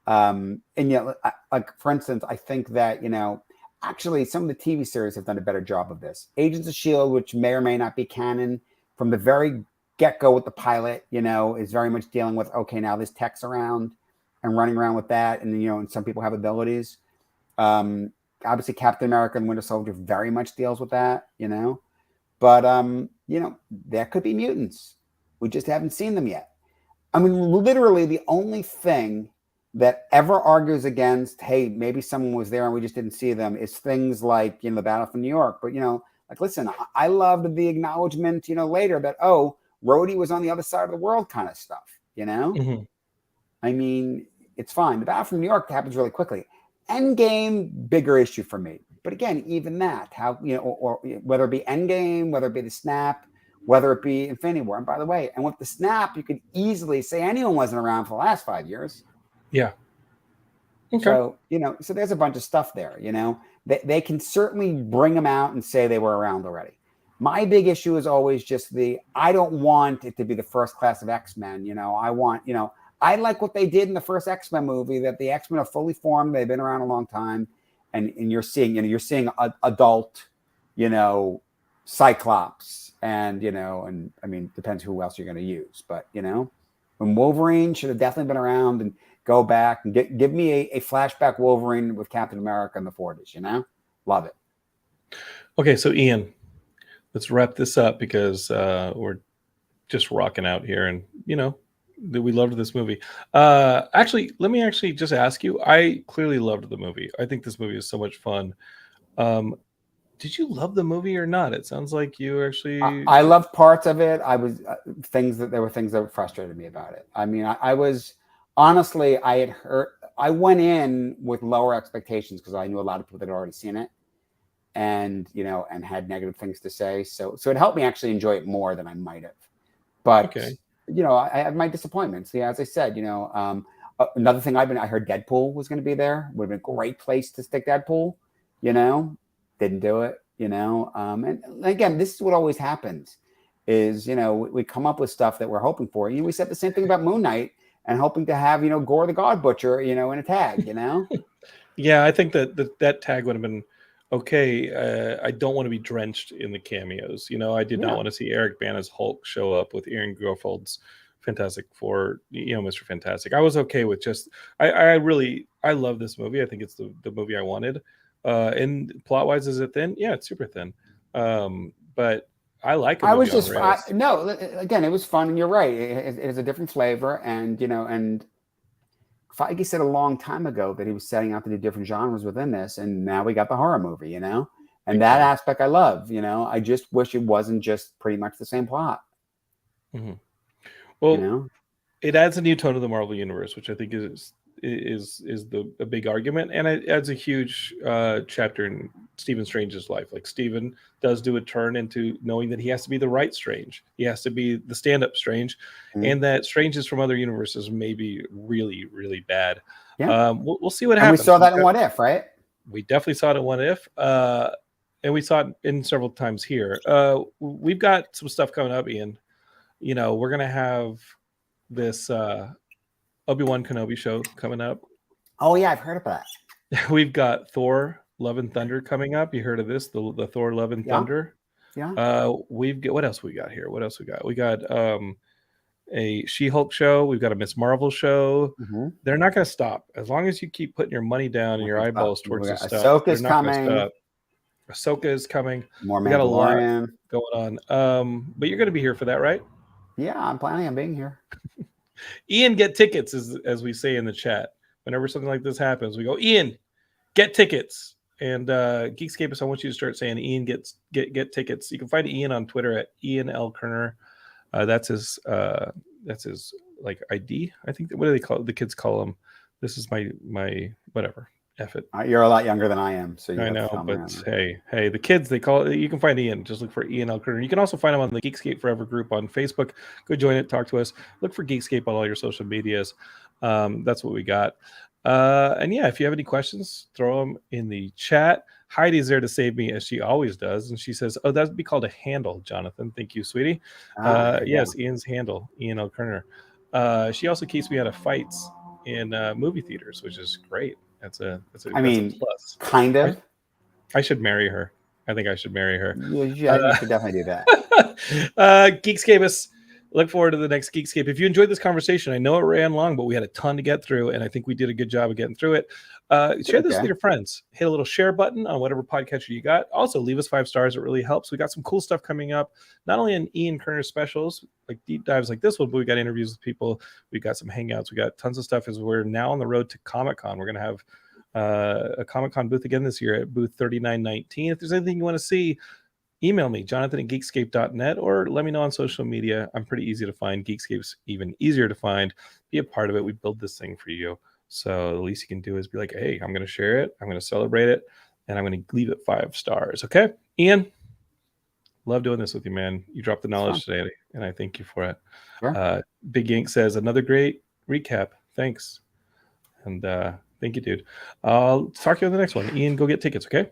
And like for instance, I think that, actually some of the TV series have done a better job of this. Agents of S.H.I.E.L.D., which may or may not be canon, from the very get-go with the pilot, is very much dealing with, okay, now this tech's around and running around with that. And, and some people have abilities. Obviously, Captain America and Winter Soldier very much deals with that, But, there could be mutants. We just haven't seen them yet. I mean, literally the only thing that ever argues against, hey, maybe someone was there and we just didn't see them is things like, the Battle for New York. But, like, listen, I loved the acknowledgement, later that, oh, Rhodey was on the other side of the world kind of stuff, Mm-hmm. I mean, it's fine. The Battle for New York happens really quickly. Endgame, bigger issue for me. But again, even that, how, or whether it be Endgame, whether it be the snap, whether it be Infinity War. And by the way, and with the snap, you could easily say anyone wasn't around for the last 5 years. Yeah. Okay. So, so there's a bunch of stuff there, they can certainly bring them out and say they were around already. My big issue is always just I don't want it to be the first class of X-Men. I want, I like what they did in the first X-Men movie, that the X-Men are fully formed. They've been around a long time. And you're seeing, adult, Cyclops and, and I mean, depends who else you're going to use. But, when Wolverine should have definitely been around, and go back and give me a flashback Wolverine with Captain America in the 40s, Love it. Okay, so Ian, let's wrap this up because we're just rocking out here, and we loved this movie. Actually, let me just ask you. I clearly loved the movie. I think this movie is so much fun. Did you love the movie or not? It sounds like you actually. I loved parts of it. I was there were things that frustrated me about it. I mean, I was honestly, I had heard. I went in with lower expectations because I knew a lot of people that had already seen it, and and had negative things to say. So it helped me actually enjoy it more than I might have. But okay. I had my disappointments. Yeah, as I said, another thing I heard Deadpool was going to be there. Would have been a great place to stick Deadpool. Didn't do it. And again, this is what always happens: is we come up with stuff that we're hoping for. We said the same thing about Moon Knight and hoping to have Gore the God Butcher, in a tag. Yeah, I think that tag would have been okay. I don't want to be drenched in the cameos. I did not want to see Eric Bana's Hulk show up with Aaron Garfield's Fantastic Four, Mr. Fantastic. I was okay with just. I love this movie. I think it's the movie I wanted. And plot wise, is it thin? Yeah, it's super thin. But I like it. I was just no. Again, it was fun, and you're right. It is a different flavor, and and Feige said a long time ago that he was setting out to do different genres within this, and now we got the horror movie, and that aspect I love. I just wish it wasn't just pretty much the same plot. Mm-hmm. Well, it adds a new tone to the Marvel universe, which I think is is a big argument, and it adds a huge chapter in Stephen Strange's life. Like Stephen does do a turn into knowing that he has to be the right Strange. He has to be the stand-up Strange, and that Stranges from other universes may be really, really bad. Yeah. We'll see what happens. We saw that in What If, right? We definitely saw it in What If, and we saw it in several times here. We've got some stuff coming up, Ian. You know, we're gonna have this Obi-Wan Kenobi show coming up. Oh yeah, I've heard of that. We've got Thor Love and Thunder coming up. You heard of this? The Thor Love and Thunder. Yeah. We've got, what else we got here? What else we got? We got a She-Hulk show. We've got a Miss Marvel show. They're not going to stop as long as you keep putting your money down and your eyeballs towards this stuff. Ahsoka's coming. Ahsoka is coming. More we got a lot Mandalorian going on. But you're going to be here for that, right? Yeah, I'm planning on being here. Ian, get tickets, as we say in the chat. Whenever something like this happens, we go, Ian, get tickets. And Geekscape, I want you to start saying, Ian, get tickets. You can find Ian on Twitter at Ian L. Kerner. That's his like ID. I think. What do they call it? The kids call him? This is my whatever. F it. You're a lot younger than I am, so I know. But hey, the kids, they call it. You can find Ian. Just look for Ian L. Kerner. You can also find him on the Geekscape Forever group on Facebook. Go join it. Talk to us. Look for Geekscape on all your social medias. That's what we got. And yeah, if you have any questions, throw them in the chat. Heidi's there to save me, as she always does, and she says, "Oh, that'd be called a handle, Jonathan. Thank you, sweetie." Yes, Ian's handle, Ian L. Kerner. She also keeps me out of fights in movie theaters, which is great. That's a plus. Kind of. I should marry her. I think I should marry her. Yeah, you should definitely do that. Geekscape, look forward to the next Geekscape. If you enjoyed this conversation, I know it ran long, but we had a ton to get through, and I think we did a good job of getting through it. Share this with your friends. Hit a little share button on whatever podcatcher you got. Also, leave us 5 stars. It really helps. We got some cool stuff coming up, not only in Ian Kerner specials, like deep dives like this one, but we got interviews with people. We got some hangouts. We got tons of stuff as we're now on the road to Comic-Con. We're going to have a Comic-Con booth again this year at booth 3919. If there's anything you want to see, email me, jonathan@geekscape.net, or let me know on social media. I'm pretty easy to find. Geekscape's even easier to find. Be a part of it. We build this thing for you. So the least you can do is be like, hey, I'm going to share it. I'm going to celebrate it. And I'm going to leave it 5 stars. Okay? Ian, love doing this with you, man. You dropped the knowledge today, and I thank you for it. Sure. Big Yank says, another great recap. Thanks. And thank you, dude. I'll talk to you on the next one. Ian, go get tickets, okay?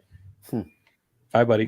Bye, buddy.